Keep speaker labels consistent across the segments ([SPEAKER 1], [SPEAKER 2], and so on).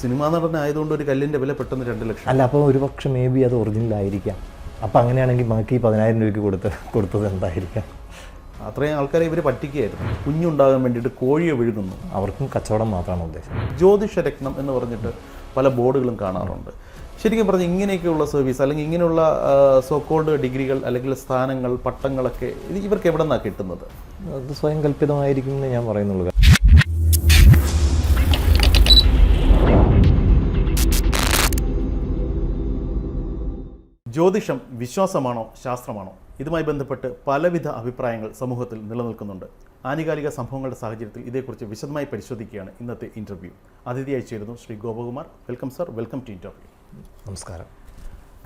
[SPEAKER 1] Cinema നടനായതുകൊണ്ട് ഒരു കല്ലിൻ്റെ വില പെട്ടെന്ന് 2 ലക്ഷം.
[SPEAKER 2] അല്ല, അപ്പോൾ ഒരു പക്ഷേ മേ ബി അത് ഒറിജിനൽ ആയിരിക്കാം. അപ്പോൾ അങ്ങനെയാണെങ്കിൽ ബാക്കി 10,000 രൂപയ്ക്ക് കൊടുത്തത് എന്തായിരിക്കാം?
[SPEAKER 1] അത്രയും ആൾക്കാരെ ഇവർ പറ്റിക്കുകയായിരുന്നു. കുഞ്ഞുണ്ടാകാൻ വേണ്ടിയിട്ട് കോഴിയെ വിഴുങ്ങുന്നു.
[SPEAKER 2] അവർക്കും കച്ചവടം മാത്രമാണ് ഉദ്ദേശം.
[SPEAKER 1] ജ്യോതിഷരത്നം എന്ന് പറഞ്ഞിട്ട് പല ബോർഡുകളും കാണാറുണ്ട്. ശരിക്കും പറഞ്ഞാൽ ഇങ്ങനെയൊക്കെയുള്ള സർവീസ് അല്ലെങ്കിൽ ഇങ്ങനെയുള്ള സോക്കോൾഡ് ഡിഗ്രികൾ അല്ലെങ്കിൽ സ്ഥാനങ്ങൾ, പട്ടങ്ങളൊക്കെ ഇവർക്ക് എവിടെ നിന്നാണ് കിട്ടുന്നത്?
[SPEAKER 2] അത് സ്വയം കല്പിതമായിരിക്കും എന്ന് ഞാൻ പറയുന്നുള്ളൂ.
[SPEAKER 1] ജ്യോതിഷം വിശ്വാസമാണോ ശാസ്ത്രമാണോ? ഇതുമായി ബന്ധപ്പെട്ട് പലവിധ അഭിപ്രായങ്ങൾ സമൂഹത്തിൽ നിലനിൽക്കുന്നുണ്ട്. ആനുകാലിക സംഭവങ്ങളുടെ സാഹചര്യത്തിൽ ഇതേക്കുറിച്ച് വിശദമായി പരിശോധിക്കുകയാണ് ഇന്നത്തെ ഇൻ്റർവ്യൂ. അതിഥിയായി ചേരുന്നു Shri Gopakumar. Welcome sir, welcome to interview.
[SPEAKER 2] നമസ്കാരം.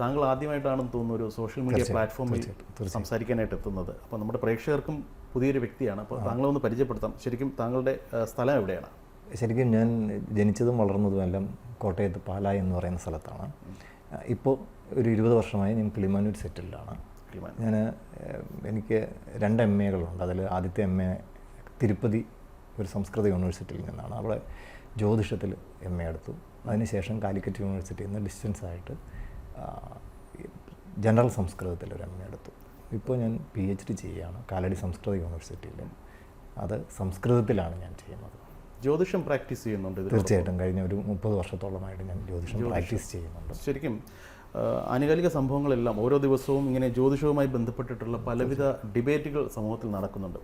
[SPEAKER 1] താങ്കൾ ആദ്യമായിട്ടാണെന്ന് തോന്നുന്നു ഒരു സോഷ്യൽ മീഡിയ പ്ലാറ്റ്ഫോമിൽ സംസാരിക്കാനായിട്ട് എത്തുന്നത്. അപ്പോൾ നമ്മുടെ പ്രേക്ഷകർക്കും പുതിയൊരു വ്യക്തിയാണ്. അപ്പോൾ താങ്കളെ ഒന്ന് പരിചയപ്പെടുത്താം. ശരിക്കും താങ്കളുടെ സ്ഥലം എവിടെയാണ്?
[SPEAKER 2] ശരിക്കും ഞാൻ ജനിച്ചതും വളർന്നതും എല്ലാം കോട്ടയത്ത് പാലായി എന്ന് പറയുന്ന സ്ഥലത്താണ്. ഇപ്പോൾ ഒരു 20 വർഷമായി ഞാൻ കിളിമാനൂർ സെറ്റിൽഡാണ്. എനിക്ക് 2 MA-കളുണ്ട്. അതിൽ ആദ്യത്തെ MA തിരുപ്പതി ഒരു സംസ്കൃത യൂണിവേഴ്സിറ്റിയിൽ നിന്നാണ്. അവിടെ ജ്യോതിഷത്തിൽ MA എടുത്തു. അതിനുശേഷം കാലിക്കറ്റ് യൂണിവേഴ്സിറ്റിയിൽ നിന്ന് ഡിസ്റ്റൻസായിട്ട് ജനറൽ സംസ്കൃതത്തിൽ ഒരു MA എടുത്തു. ഇപ്പോൾ ഞാൻ PhD ചെയ്യുകയാണ് കാലടി സംസ്കൃത യൂണിവേഴ്സിറ്റിയിൽ. അത് സംസ്കൃതത്തിലാണ് ഞാൻ ചെയ്യുന്നത്.
[SPEAKER 1] ജ്യോതിഷം പ്രാക്ടീസ് ചെയ്യുന്നുണ്ട്?
[SPEAKER 2] തീർച്ചയായിട്ടും. കഴിഞ്ഞ ഒരു 30 വർഷത്തോളമായിട്ട് ഞാൻ ജ്യോതിഷം പ്രാക്ടീസ് ചെയ്യുന്നുണ്ട്.
[SPEAKER 1] ശരിക്കും ആനുകാലിക സംഭവങ്ങളെല്ലാം ഓരോ ദിവസവും ഇങ്ങനെ ജ്യോതിഷവുമായി ബന്ധപ്പെട്ടിട്ടുള്ള പലവിധ ഡിബേറ്റുകൾ സമൂഹത്തിൽ നടക്കുന്നുണ്ട്.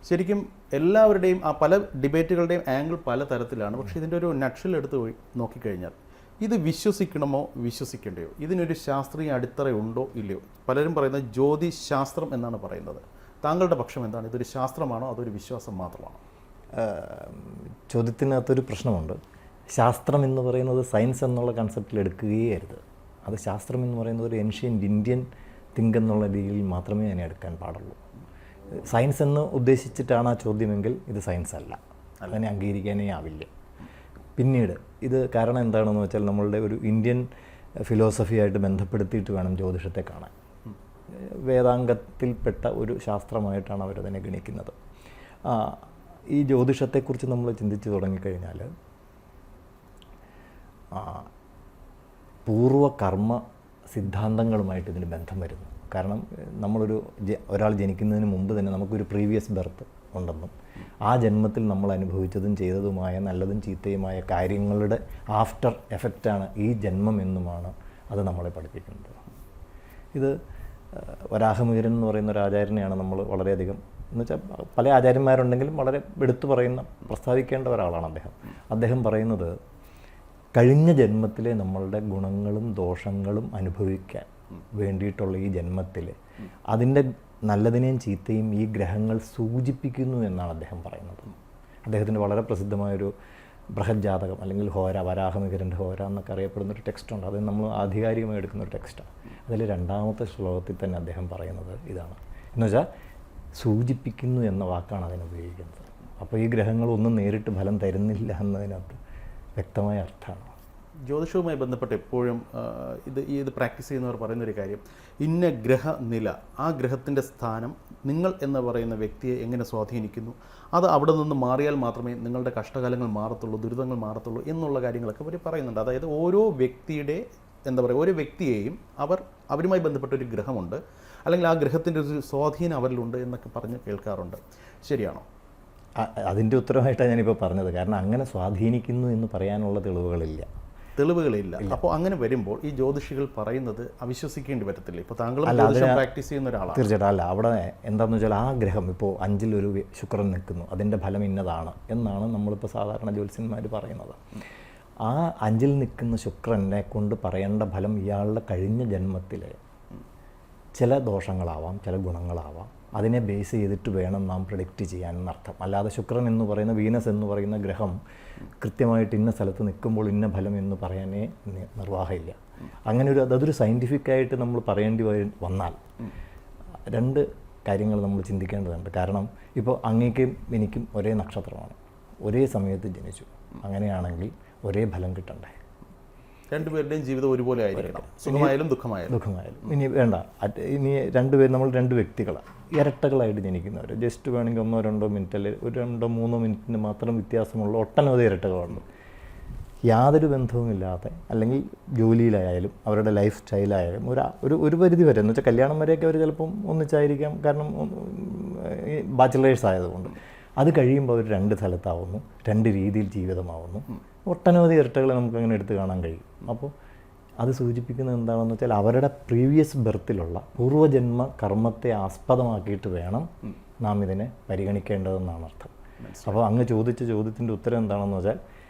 [SPEAKER 1] ശരിക്കും എല്ലാവരുടെയും ആ പല ഡിബേറ്റുകളുടെയും ആംഗിൾ പല തരത്തിലാണ്. പക്ഷേ ഇതിൻ്റെ ഒരു നട്ഷൽ എടുത്ത് നോക്കിക്കഴിഞ്ഞാൽ ഇത് വിശ്വസിക്കണമോ വിശ്വസിക്കേണ്ടയോ? ഇതിനൊരു ശാസ്ത്രീയ അടിത്തറയുണ്ടോ ഇല്ലയോ? പലരും പറയുന്നത് ജ്യോതിശാസ്ത്രം എന്നാണ് പറയുന്നത്. താങ്കളുടെ പക്ഷം എന്താണ്? ഇതൊരു ശാസ്ത്രമാണോ അതൊരു വിശ്വാസം മാത്രമാണോ?
[SPEAKER 2] ചോദ്യത്തിനകത്തൊരു പ്രശ്നമുണ്ട്. ശാസ്ത്രം എന്ന് പറയുന്നത് സയൻസ് എന്നുള്ള കൺസെപ്റ്റിൽ എടുക്കുകയേ അരുത്. അത് ശാസ്ത്രം എന്ന് പറയുന്നത് ഒരു ഏൻഷ്യൻ്റ് ഇന്ത്യൻ തിങ്ക് എന്നുള്ള രീതിയിൽ മാത്രമേ അതിനെ എടുക്കാൻ പാടുള്ളൂ. സയൻസ് എന്ന് ഉദ്ദേശിച്ചിട്ടാണ് ആ ചോദ്യമെങ്കിൽ ഇത് സയൻസ് അല്ല, അതിനെ അംഗീകരിക്കാനേ ആവില്ല. പിന്നീട് ഇത് കാരണം എന്താണെന്ന് വെച്ചാൽ നമ്മളുടെ ഒരു ഇന്ത്യൻ ഫിലോസഫിയായിട്ട് ബന്ധപ്പെടുത്തിയിട്ട് വേണം ജ്യോതിഷത്തെ കാണാൻ. വേദാംഗത്തിൽപ്പെട്ട ഒരു ശാസ്ത്രമായിട്ടാണ് അവരതിനെ ഗണിക്കുന്നത്. ഈ ജ്യോതിഷത്തെക്കുറിച്ച് നമ്മൾ ചിന്തിച്ച് തുടങ്ങിക്കഴിഞ്ഞാൽ പൂർവ്വകർമ്മ സിദ്ധാന്തങ്ങളുമായിട്ട് ഇതിന് ബന്ധം വരുന്നു. കാരണം ഒരാൾ ജനിക്കുന്നതിന് മുമ്പ് തന്നെ നമുക്കൊരു പ്രീവിയസ് ബർത്ത് ഉണ്ടെന്നും ആ ജന്മത്തിൽ നമ്മൾ അനുഭവിച്ചതും ചെയ്തതുമായ നല്ലതും ചീത്തയുമായ കാര്യങ്ങളുടെ ആഫ്റ്റർ എഫക്റ്റാണ് ഈ ജന്മം എന്നുമാണ് അത് നമ്മളെ പഠിപ്പിക്കുന്നത്. ഇത് വരാഹമിഹിരൻ എന്ന് പറയുന്ന ഒരു ആചാര്യനെയാണ് നമ്മൾ വളരെയധികം, എന്ന് വെച്ചാൽ പല ആചാര്യന്മാരുണ്ടെങ്കിലും വളരെ എടുത്തു പറയുന്ന പ്രസ്താവിക്കേണ്ട ഒരാളാണ് അദ്ദേഹം പറയുന്നത് കഴിഞ്ഞ ജന്മത്തിലെ നമ്മളുടെ ഗുണങ്ങളും ദോഷങ്ങളും അനുഭവിക്കാൻ വേണ്ടിയിട്ടുള്ള ഈ ജന്മത്തിൽ അതിൻ്റെ നല്ലതിനെയും ചീത്തയും ഈ ഗ്രഹങ്ങൾ സൂചിപ്പിക്കുന്നു എന്നാണ് അദ്ദേഹം പറയുന്നത്. അദ്ദേഹത്തിൻ്റെ വളരെ പ്രസിദ്ധമായൊരു ബൃഹജ്ജാതകം അല്ലെങ്കിൽ ഹോര, വരാഹമിഹിരൻ്റെ ഹോര എന്നൊക്കെ അറിയപ്പെടുന്നൊരു ടെക്സ്റ്റുണ്ട്. അത് നമ്മൾ ആധികാരികമായി എടുക്കുന്നൊരു ടെക്സ്റ്റാണ്. അതിൽ 2ാമത്തെ ശ്ലോകത്തിൽ തന്നെ അദ്ദേഹം പറയുന്നത് ഇതാണ്, എന്നുവെച്ചാൽ സൂചിപ്പിക്കുന്നു എന്ന വാക്കാണ് അതിനുപയോഗിക്കുന്നത്. അപ്പോൾ ഈ ഗ്രഹങ്ങളൊന്നും നേരിട്ട് ഫലം തരുന്നില്ല എന്നതിനകത്ത് വ്യക്തമായ അർത്ഥമാണ്.
[SPEAKER 1] ജ്യോതിഷവുമായി ബന്ധപ്പെട്ട് എപ്പോഴും ഇത് പ്രാക്ടീസ് ചെയ്യുന്നവർ പറയുന്നൊരു കാര്യം, ഇന്ന ഗ്രഹനില, ആ ഗ്രഹത്തിൻ്റെ സ്ഥാനം നിങ്ങൾ എന്ന് പറയുന്ന വ്യക്തിയെ എങ്ങനെ സ്വാധീനിക്കുന്നു, അത് അവിടെ നിന്ന് മാറിയാൽ മാത്രമേ നിങ്ങളുടെ കഷ്ടകാലങ്ങൾ മാറത്തുള്ളൂ, ദുരിതങ്ങൾ മാറത്തുള്ളൂ എന്നുള്ള കാര്യങ്ങളൊക്കെ അവർ പറയുന്നുണ്ട്. അതായത് ഓരോ വ്യക്തിയുടെ ഓരോ വ്യക്തിയെയും അവരുമായി ബന്ധപ്പെട്ടൊരു ഗ്രഹമുണ്ട്, അല്ലെങ്കിൽ ആ ഗ്രഹത്തിൻ്റെ ഒരു സ്വാധീനം അവരിലുണ്ട് എന്നൊക്കെ പറഞ്ഞ് കേൾക്കാറുണ്ട്. ശരിയാണോ?
[SPEAKER 2] അതിൻ്റെ ഉത്തരമായിട്ടാണ് ഞാനിപ്പോൾ പറഞ്ഞത്. കാരണം അങ്ങനെ സ്വാധീനിക്കുന്നു എന്ന് പറയാനുള്ള തെളിവുകളില്ല.
[SPEAKER 1] അപ്പോൾ അങ്ങനെ വരുമ്പോൾ ഈ ജ്യോതിഷികൾ പറയുന്നത് അവിശ്വസിക്കേണ്ടി വരത്തില്ല? ഇപ്പോൾ താങ്കൾ പ്രാക്ടീസ് ചെയ്യുന്ന ഒരാളാണ്.
[SPEAKER 2] തീർച്ചയായിട്ടും. അല്ല, അവിടെ എന്താണെന്ന് വെച്ചാൽ ആ ഗ്രഹം ഇപ്പോൾ 5-ൽ ഒരു ശുക്രൻ നിൽക്കുന്നു, അതിൻ്റെ ഫലം ഇന്നതാണ് എന്നാണ് നമ്മളിപ്പോൾ സാധാരണ ജ്യോത്സ്യന്മാർ പറയുന്നത്. ആ 5-ൽ നിൽക്കുന്ന ശുക്രനെ കൊണ്ട് പറയേണ്ട ഫലം ഇയാളുടെ കഴിഞ്ഞ ജന്മത്തിലെ ചില ദോഷങ്ങളാവാം, ചില ഗുണങ്ങളാവാം. അതിനെ ബേസ് ചെയ്തിട്ട് വേണം നാം പ്രെഡിക്റ്റ് ചെയ്യാനെന്നർത്ഥം. അല്ലാതെ ശുക്രൻ എന്ന് പറയുന്ന, വീനസ് എന്ന് പറയുന്ന ഗ്രഹം കൃത്യമായിട്ട് ഇന്ന സ്ഥലത്ത് നിൽക്കുമ്പോൾ ഇന്ന ഫലം എന്ന് പറയാനേ നിർവാഹമില്ല. അങ്ങനെ അതൊരു സയൻറ്റിഫിക്കായിട്ട് നമ്മൾ പറയേണ്ടി വന്നാൽ 2 കാര്യങ്ങൾ നമ്മൾ ചിന്തിക്കേണ്ടതുണ്ട്. കാരണം ഇപ്പോൾ അങ്ങേക്കും എനിക്കും ഒരേ നക്ഷത്രമാണ്, ഒരേ സമയത്ത് ജനിച്ചു. അങ്ങനെയാണെങ്കിൽ ഒരേ ഫലം കിട്ടണ്ടേ?
[SPEAKER 1] രണ്ടുപേരുടെയും ജീവിതം ഒരുപോലെ ആയിരിക്കണം, സുഖമായാലും ദുഃഖമായാലും.
[SPEAKER 2] ഇനി വേണ്ട, ഇനി 2 പേര്, നമ്മൾ 2 വ്യക്തികളാണ്, ഇരട്ടകളായിട്ട് ജനിക്കുന്നവർ. ജസ്റ്റ് വേണമെങ്കിൽ 1-2 മിനിറ്റ് അല്ലെങ്കിൽ 2-3 മിനിറ്റിന് മാത്രം വ്യത്യാസമുള്ള ഒട്ടനവധി ഇരട്ടകളുണ്ട്. യാതൊരു ബന്ധവുമില്ലാതെ അല്ലെങ്കിൽ ജോലിയിലായാലും അവരുടെ ലൈഫ് സ്റ്റൈലായാലും ഒരു പരിധി വരെ എന്ന് വെച്ചാൽ കല്യാണം വരെയൊക്കെ അവർ ചിലപ്പം ഒന്നിച്ചായിരിക്കാം, കാരണം ഈ ബാച്ചിലേഴ്സ് ആയതുകൊണ്ട്. അത് കഴിയുമ്പോൾ അവർ രണ്ട് സ്ഥലത്താവുന്നു, രണ്ട് രീതിയിൽ ജീവിതമാവുന്നു. ഒട്ടനവധി ഇരട്ടകളെ നമുക്കങ്ങനെ എടുത്ത് കാണാൻ കഴിയും. അപ്പോൾ അത് സൂചിപ്പിക്കുന്നത് എന്താണെന്ന് വെച്ചാൽ അവരുടെ പ്രീവിയസ് ബർത്തിലുള്ള പൂർവ്വജന്മ കർമ്മത്തെ ആസ്പദമാക്കിയിട്ട് വേണം നാം ഇതിനെ പരിഗണിക്കേണ്ടതെന്നാണ് അർത്ഥം. അപ്പോൾ അങ്ങ് ചോദിച്ച ചോദ്യത്തിൻ്റെ ഉത്തരം എന്താണെന്ന് വെച്ചാൽ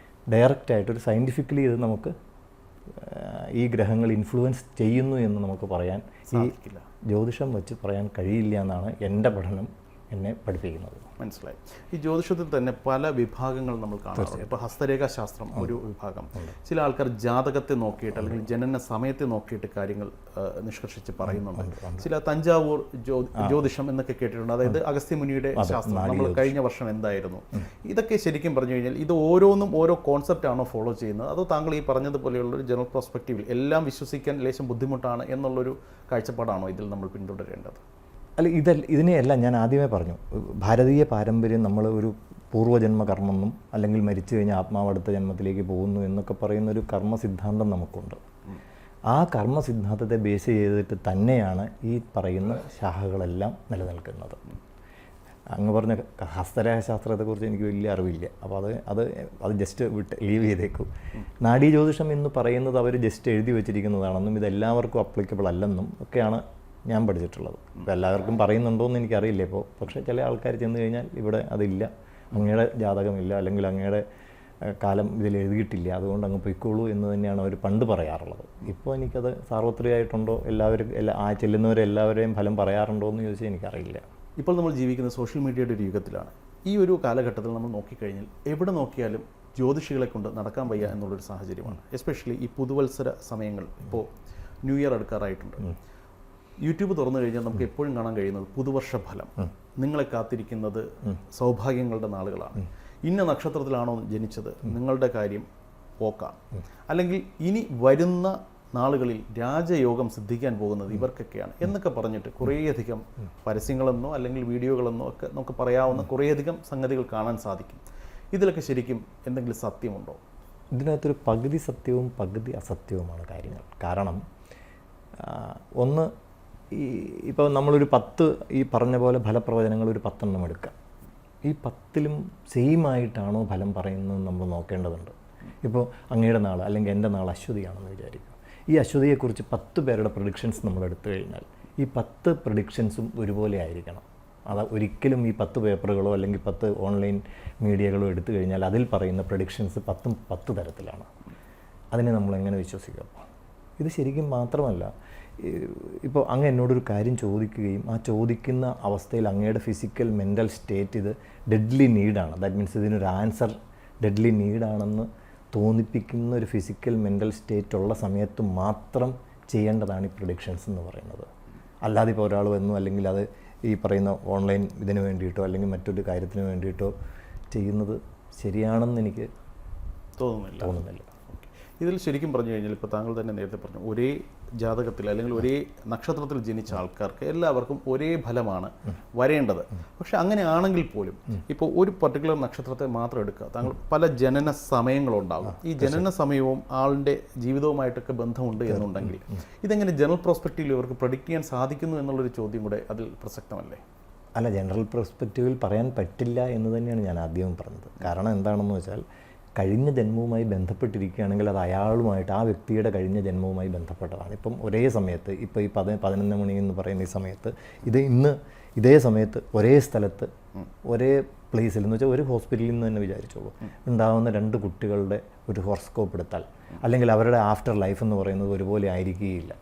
[SPEAKER 2] ഡയറക്റ്റായിട്ട് ഒരു സയൻറ്റിഫിക്കലി ഇത് നമുക്ക് ഈ ഗ്രഹങ്ങൾ ഇൻഫ്ലുവൻസ് ചെയ്യുന്നു എന്ന് നമുക്ക് പറയാൻ ഈ ജ്യോതിഷം വെച്ച് പറയാൻ കഴിയില്ല എന്നാണ് എൻ്റെ പഠനം എന്നെ പഠിപ്പിക്കുന്നത്.
[SPEAKER 1] മനസ്സിലായി. ഈ ജ്യോതിഷത്തിൽ തന്നെ പല വിഭാഗങ്ങൾ നമ്മൾ കാണാറുണ്ട്. ഇപ്പോൾ ഹസ്തരേഖാശാസ്ത്രം ഒരു വിഭാഗം, ചില ആൾക്കാർ ജാതകത്തെ നോക്കിയിട്ട് അല്ലെങ്കിൽ ജനന സമയത്തെ നോക്കിയിട്ട് കാര്യങ്ങൾ നിഷ്കർഷിച്ച് പറയുന്നുണ്ട്. ചില തഞ്ചാവൂർ ജ്യോതിഷം എന്നൊക്കെ കേട്ടിട്ടുണ്ട്, അതായത് അഗസ്ത്യമുനിയുടെ ശാസ്ത്രം, നമ്മൾ കഴിഞ്ഞ വർഷം എന്തായിരുന്നു. ഇതൊക്കെ ശരിക്കും പറഞ്ഞു കഴിഞ്ഞാൽ ഇത് ഓരോന്നും ഓരോ കോൺസെപ്റ്റ് ആണോ ഫോളോ ചെയ്യുന്നത്, അതോ താങ്കൾ ഈ പറഞ്ഞതുപോലെയുള്ള ഒരു ജനറൽ പെർസ്പെക്റ്റീവിൽ എല്ലാം വിശ്വസിക്കാൻ ലേശം ബുദ്ധിമുട്ടാണ് എന്നുള്ളൊരു കാഴ്ചപ്പാടാണോ ഇതിൽ നമ്മൾ പിന്തുടരേണ്ടത്?
[SPEAKER 2] അല്ല, ഇതിനെയല്ല ഞാൻ ആദ്യമേ പറഞ്ഞു, ഭാരതീയ പാരമ്പര്യം നമ്മൾ ഒരു പൂർവ്വജന്മ കർമ്മമെന്നും അല്ലെങ്കിൽ മരിച്ചു കഴിഞ്ഞാൽ ആത്മാവ് അടുത്ത ജന്മത്തിലേക്ക് പോകുന്നു എന്നൊക്കെ പറയുന്നൊരു കർമ്മ സിദ്ധാന്തം നമുക്കുണ്ട്. ആ കർമ്മ സിദ്ധാന്തത്തെ ബേസ് ചെയ്തിട്ട് തന്നെയാണ് ഈ പറയുന്ന ശാഖകളെല്ലാം നിലനിൽക്കുന്നത്. അങ്ങ് പറഞ്ഞ ഹസ്തരേഖാശാസ്ത്രത്തെക്കുറിച്ച് എനിക്ക് വലിയ അറിവില്ല, അപ്പോൾ അത് ജസ്റ്റ് ലീവ് ചെയ്തേക്കും. നാഡീജ്യോതിഷം എന്ന് പറയുന്നത് അവർ ജസ്റ്റ് എഴുതി വെച്ചിരിക്കുന്നതാണെന്നും ഇതെല്ലാവർക്കും അപ്ലിക്കബിൾ അല്ലെന്നും ഒക്കെയാണ് ഞാൻ പഠിച്ചിട്ടുള്ളത്. ഇപ്പോൾ എല്ലാവർക്കും പറയുന്നുണ്ടോ എന്ന് എനിക്കറിയില്ല ഇപ്പോൾ. പക്ഷേ ചില ആൾക്കാർ ചെന്ന് കഴിഞ്ഞാൽ ഇവിടെ അതില്ല, അങ്ങയുടെ ജാതകമില്ല, അല്ലെങ്കിൽ അങ്ങയുടെ കാലം ഇതിൽ എഴുതിയിട്ടില്ല, അതുകൊണ്ട് അങ്ങ് പൊയ്ക്കോളൂ എന്ന് തന്നെയാണ് അവർ പണ്ട് പറയാറുള്ളത്. ഇപ്പോൾ എനിക്കത് സാർവത്രികമായിട്ടുണ്ടോ, ആ ചെല്ലുന്നവരെല്ലാവരെയും ഫലം പറയാറുണ്ടോ എന്ന് ചോദിച്ചാൽ എനിക്കറിയില്ല.
[SPEAKER 1] ഇപ്പോൾ നമ്മൾ ജീവിക്കുന്ന സോഷ്യൽ മീഡിയയുടെ ഒരു യുഗത്തിലാണ്. ഈ ഒരു കാലഘട്ടത്തിൽ നമ്മൾ നോക്കിക്കഴിഞ്ഞാൽ എവിടെ നോക്കിയാലും ജ്യോതിഷികളെ കൊണ്ട് നടക്കാൻ വയ്യ എന്നുള്ളൊരു സാഹചര്യമാണ്. എസ്പെഷ്യലി ഈ പുതുവത്സര സമയങ്ങൾ, ഇപ്പോൾ ന്യൂ ഇയർ അടുക്കാറായിട്ടുണ്ട്. യൂട്യൂബ് തുറന്നു കഴിഞ്ഞാൽ നമുക്ക് എപ്പോഴും കാണാൻ കഴിയുന്നത് പുതുവർഷ ഫലം, നിങ്ങളെ കാത്തിരിക്കുന്നത് സൗഭാഗ്യങ്ങളുടെ നാളുകളാണ്, ഇന്ന നക്ഷത്രത്തിലാണോ ജനിച്ചത്, നിങ്ങളുടെ കാര്യം പോക്കാം, അല്ലെങ്കിൽ ഇനി വരുന്ന നാളുകളിൽ രാജയോഗം സിദ്ധിക്കാൻ പോകുന്നത് ഇവർക്കൊക്കെയാണ് എന്നൊക്കെ പറഞ്ഞിട്ട് കുറേയധികം പരസ്യങ്ങളെന്നോ അല്ലെങ്കിൽ വീഡിയോകളെന്നോ ഒക്കെ നമുക്ക് പറയാവുന്ന കുറേയധികം സംഗതികൾ കാണാൻ സാധിക്കും. ഇതിലൊക്കെ ശരിക്കും എന്തെങ്കിലും സത്യമുണ്ടോ?
[SPEAKER 2] ഇതിനകത്തൊരു പകുതി സത്യവും പകുതി അസത്യവുമാണ് കാര്യങ്ങൾ. കാരണം ഒന്ന്, ഇപ്പോൾ നമ്മളൊരു 10 ഈ പറഞ്ഞ പോലെ ഫലപ്രവചനങ്ങൾ ഒരു 10 എണ്ണം എടുക്കാം. ഈ 10ലും സെയിം ആയിട്ടാണോ ഫലം പറയുന്നത് നമ്മൾ നോക്കേണ്ടതുണ്ട്. ഇപ്പോൾ അങ്ങയുടെ നാൾ അല്ലെങ്കിൽ എൻ്റെ നാൾ അശ്വതിയാണെന്ന് വിചാരിക്കുക. ഈ അശ്വതിയെക്കുറിച്ച് 10 പേരുടെ പ്രഡിക്ഷൻസ് നമ്മൾ എടുത്തു കഴിഞ്ഞാൽ ഈ 10 പ്രഡിക്ഷൻസും ഒരുപോലെ ആയിരിക്കണം. അത് ഒരിക്കലും ഈ 10 പേപ്പറുകളോ അല്ലെങ്കിൽ 10 ഓൺലൈൻ മീഡിയകളോ എടുത്തു കഴിഞ്ഞാൽ അതിൽ പറയുന്ന പ്രഡിക്ഷൻസ് 10 തരത്തിലാണ്. അതിനെ നമ്മൾ എങ്ങനെ വിശ്വസിക്കാം? ഇത് ശരിക്കും മാത്രമല്ല, ഇപ്പോൾ അങ്ങ് എന്നോടൊരു കാര്യം ചോദിക്കുകയും ആ ചോദിക്കുന്ന അവസ്ഥയിൽ അങ്ങയുടെ ഫിസിക്കൽ മെൻ്റൽ സ്റ്റേറ്റ് ഇത് ഡെഡ്ലി നീഡാണ്, ദാറ്റ് മീൻസ് ഇതിനൊരു ആൻസർ ഡെഡ്ലി നീഡാണെന്ന് തോന്നിപ്പിക്കുന്ന ഒരു ഫിസിക്കൽ മെൻ്റൽ സ്റ്റേറ്റ് ഉള്ള സമയത്ത് മാത്രം ചെയ്യേണ്ടതാണ് ഈ പ്രഡിക്ഷൻസ് എന്ന് പറയുന്നത്. അല്ലാതെ ഇപ്പോൾ ഒരാൾ വന്നു അല്ലെങ്കിൽ അത് ഈ പറയുന്ന ഓൺലൈൻ ഇതിന് വേണ്ടിയിട്ടോ അല്ലെങ്കിൽ മറ്റൊരു കാര്യത്തിന് വേണ്ടിയിട്ടോ ചെയ്യുന്നത് ശരിയാണെന്ന് എനിക്ക് തോന്നുന്നില്ല.
[SPEAKER 1] ഇതിൽ ശരിക്കും പറഞ്ഞു കഴിഞ്ഞാൽ ഇപ്പോൾ താങ്കൾ തന്നെ നേരത്തെ പറഞ്ഞു, ഒരേ ജാതകത്തിൽ അല്ലെങ്കിൽ ഒരേ നക്ഷത്രത്തിൽ ജനിച്ച ആൾക്കാർക്ക് എല്ലാവർക്കും ഒരേ ഫലമാണ് വരേണ്ടത്. പക്ഷെ അങ്ങനെയാണെങ്കിൽ പോലും ഇപ്പോൾ ഒരു പർട്ടിക്കുലർ നക്ഷത്രത്തെ മാത്രം എടുക്കുക, താങ്കൾ പല ജനന സമയങ്ങളുണ്ടാകും. ഈ ജനന സമയവും ആളിൻ്റെ ജീവിതവുമായിട്ടൊക്കെ ബന്ധമുണ്ട് എന്നുണ്ടെങ്കിൽ ഇതെങ്ങനെ ജനറൽ പെർസ്പെക്റ്റീവിൽ ഇവർക്ക് പ്രഡിക്റ്റ് ചെയ്യാൻ സാധിക്കുന്നു എന്നുള്ളൊരു ചോദ്യം കൂടെ അതിൽ പ്രസക്തമല്ലേ?
[SPEAKER 2] അല്ല, ജനറൽ പെർസ്പെക്റ്റീവിൽ പറയാൻ പറ്റില്ല എന്ന് തന്നെയാണ് ഞാൻ ആദ്യം പറഞ്ഞത്. കാരണം എന്താണെന്ന് വെച്ചാൽ കഴിഞ്ഞ ജന്മവുമായി ബന്ധപ്പെട്ടിരിക്കുകയാണെങ്കിൽ അത് അയാളുമായിട്ട്, ആ വ്യക്തിയുടെ കഴിഞ്ഞ ജന്മവുമായി ബന്ധപ്പെട്ടതാണ്. ഇപ്പം ഒരേ സമയത്ത് ഇപ്പോൾ ഈ 11 മണി എന്ന് പറയുന്ന ഈ സമയത്ത് ഇതേ സമയത്ത് ഒരേ സ്ഥലത്ത് ഒരേ പ്ലേസിൽ എന്ന് വെച്ചാൽ ഒരു ഹോസ്പിറ്റലിൽ നിന്ന് തന്നെ വിചാരിച്ചോളൂ ഉണ്ടാകുന്ന 2 കുട്ടികളുടെ ഒരു ഹോറോസ്കോപ്പ് എടുത്താൽ അല്ലെങ്കിൽ അവരുടെ ആഫ്റ്റർ ലൈഫ് എന്ന് പറയുന്നത് ഒരുപോലെ ആയിരിക്കുകയില്ല.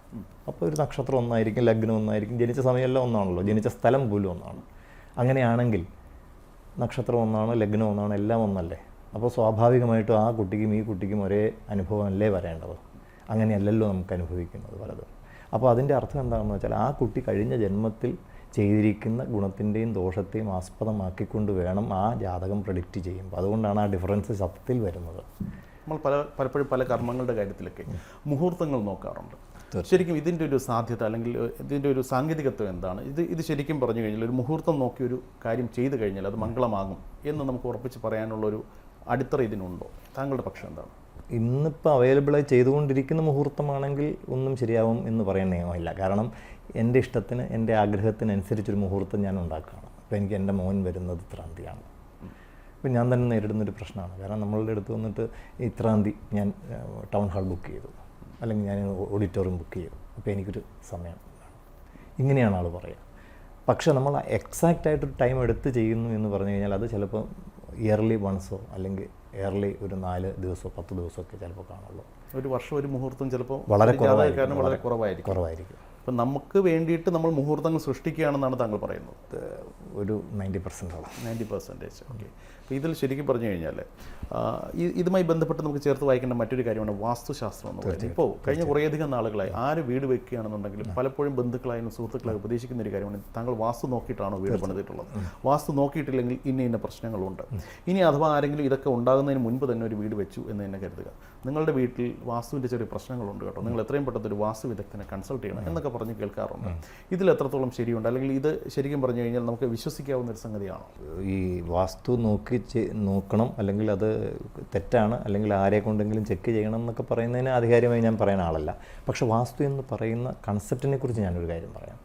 [SPEAKER 2] അപ്പോൾ ഒരു നക്ഷത്രം ഒന്നായിരിക്കും, ലഗ്നം ഒന്നായിരിക്കും, ജനിച്ച സമയമെല്ലാം ഒന്നാണല്ലോ, ജനിച്ച സ്ഥലം പോലും ഒന്നാണ്. അങ്ങനെയാണെങ്കിൽ നക്ഷത്രം ഒന്നാണ്, ലഗ്നം ഒന്നാണ്, എല്ലാം ഒന്നല്ലേ? അപ്പോൾ സ്വാഭാവികമായിട്ടും ആ കുട്ടിക്കും ഈ കുട്ടിക്കും ഒരേ അനുഭവമല്ലേ വരേണ്ടത്? അങ്ങനെയല്ലല്ലോ നമുക്ക് അനുഭവിക്കുന്നത് പലതും. അപ്പോൾ അതിൻ്റെ അർത്ഥം എന്താണെന്ന് വെച്ചാൽ ആ കുട്ടി കഴിഞ്ഞ ജന്മത്തിൽ ചെയ്തിരിക്കുന്ന ഗുണത്തിൻ്റെയും ദോഷത്തെയും ആസ്പദമാക്കിക്കൊണ്ട് വേണം ആ ജാതകം പ്രഡിക്റ്റ് ചെയ്യുമ്പോൾ. അതുകൊണ്ടാണ് ആ ഡിഫറൻസ് സത്യത്തിൽ വരുന്നത്.
[SPEAKER 1] നമ്മൾ പലപ്പോഴും പല കർമ്മങ്ങളുടെ കാര്യത്തിലൊക്കെ മുഹൂർത്തങ്ങൾ നോക്കാറുണ്ട്. ശരിക്കും ഇതിൻ്റെ ഒരു സാധ്യത അല്ലെങ്കിൽ ഇതിൻ്റെ ഒരു സാങ്കേതികത്വം എന്താണ്? ഇത് ശരിക്കും പറഞ്ഞു കഴിഞ്ഞാൽ ഒരു മുഹൂർത്തം നോക്കി ഒരു കാര്യം ചെയ്തു കഴിഞ്ഞാൽ അത് മംഗളമാകും എന്ന് നമുക്ക് ഉറപ്പിച്ച് പറയാനുള്ളൊരു അടിത്തറ ഇതിനുണ്ടോ? താങ്കളുടെ പക്ഷം എന്താണ്?
[SPEAKER 2] ഇന്നിപ്പോൾ അവൈലബിളായി ചെയ്തുകൊണ്ടിരിക്കുന്ന മുഹൂർത്തമാണെങ്കിൽ ഒന്നും ശരിയാവും എന്ന് പറയാൻ നിയമമില്ല. കാരണം എൻ്റെ ഇഷ്ടത്തിന് എൻ്റെ ആഗ്രഹത്തിനനുസരിച്ചൊരു മുഹൂർത്തം ഞാൻ ഉണ്ടാക്കുകയാണ്. അപ്പോൾ എനിക്ക് എൻ്റെ മോൻ വരുന്നത് ഇത്രാം തീയതിയാണ്. ഇപ്പം ഞാൻ തന്നെ നേരിടുന്നൊരു പ്രശ്നമാണ്. കാരണം നമ്മളുടെ അടുത്ത് വന്നിട്ട് ഇത്രാം തീയതി ഞാൻ ടൗൺ ഹാൾ ബുക്ക് ചെയ്തു, അല്ലെങ്കിൽ ഞാൻ ഓഡിറ്റോറിയം ബുക്ക് ചെയ്തു, അപ്പോൾ എനിക്കൊരു സമയം വേണം. ഇങ്ങനെയാണ് ആൾ പറയുക. പക്ഷേ നമ്മൾ എക്സാക്റ്റായിട്ടൊരു ടൈം എടുത്ത് ചെയ്യുന്നു എന്ന് പറഞ്ഞു കഴിഞ്ഞാൽ അത് ചിലപ്പോൾ ഇയർലി വൺസോ അല്ലെങ്കിൽ ഇയർലി ഒരു 4 ദിവസമോ 10 ദിവസമൊക്കെ ചിലപ്പോൾ കാണുള്ളൂ.
[SPEAKER 1] ഒരു വർഷം ഒരു മുഹൂർത്തം ചിലപ്പോൾ
[SPEAKER 2] വളരെ
[SPEAKER 1] കുറവായിരിക്കും. അപ്പം നമുക്ക് വേണ്ടിയിട്ട് നമ്മൾ മുഹൂർത്തങ്ങൾ സൃഷ്ടിക്കുകയാണെന്നാണ് താങ്കൾ പറയുന്നത്.
[SPEAKER 2] ഒരു 90%.
[SPEAKER 1] 90%. ഓക്കെ. അപ്പോൾ ഇതിൽ ശരിക്കും പറഞ്ഞു കഴിഞ്ഞാൽ ഇതുമായി ബന്ധപ്പെട്ട് നമുക്ക് ചേർത്ത് വായിക്കേണ്ട മറ്റൊരു കാര്യമാണ് വാസ്തുശാസ്ത്രം എന്ന് പറയുന്നത്. ഇപ്പോൾ കഴിഞ്ഞ കുറേയധികം നാളുകളായി ആര് വീട് വെക്കുകയാണെന്നുണ്ടെങ്കിലും പലപ്പോഴും ബന്ധുക്കളായാലും സുഹൃത്തുക്കളായി ഉപദേശിക്കുന്ന ഒരു കാര്യമാണ്, താങ്കൾ വാസ്തു നോക്കിയിട്ടാണോ വീട് പണിതിട്ടുള്ളത്, വാസ്തു നോക്കിയിട്ടില്ലെങ്കിൽ ഇന്ന പ്രശ്നങ്ങളുണ്ട്. ഇനി അഥവാ ആരെങ്കിലും ഇതൊക്കെ ഉണ്ടാകുന്നതിന് മുൻപ് തന്നെ ഒരു വീട് വെച്ചു എന്ന് തന്നെ കരുതുക, നിങ്ങളുടെ വീട്ടിൽ വാസ്തുവിൻ്റെ ചെറിയ പ്രശ്നങ്ങളുണ്ട് കേട്ടോ, നിങ്ങൾ എത്രയും പെട്ടെന്ന് ഒരു വാസ്തു വിദഗ്ധനെ കൺസൾട്ട് ചെയ്യണം എന്നൊക്കെ പറഞ്ഞ് കേൾക്കാറുണ്ട്. ഇതിൽ എത്രത്തോളം ശരിയുണ്ട്, അല്ലെങ്കിൽ ഇത് ശരിക്കും പറഞ്ഞു കഴിഞ്ഞാൽ നമുക്ക് വിശ്വസിക്കാവുന്ന ഒരു സംഗതിയാണോ?
[SPEAKER 2] ഈ വാസ്തു നോക്കണം, അല്ലെങ്കിൽ അത് തെറ്റാണ്, അല്ലെങ്കിൽ ആരെ കൊണ്ടെങ്കിലും ചെക്ക് ചെയ്യണം എന്നൊക്കെ പറയുന്നതിന് ആധികാരികമായി ഞാൻ പറയുന്ന ആളല്ല. പക്ഷെ വാസ്തു എന്ന് പറയുന്ന കൺസെപ്റ്റിനെ കുറിച്ച് ഞാനൊരു കാര്യം പറയാം.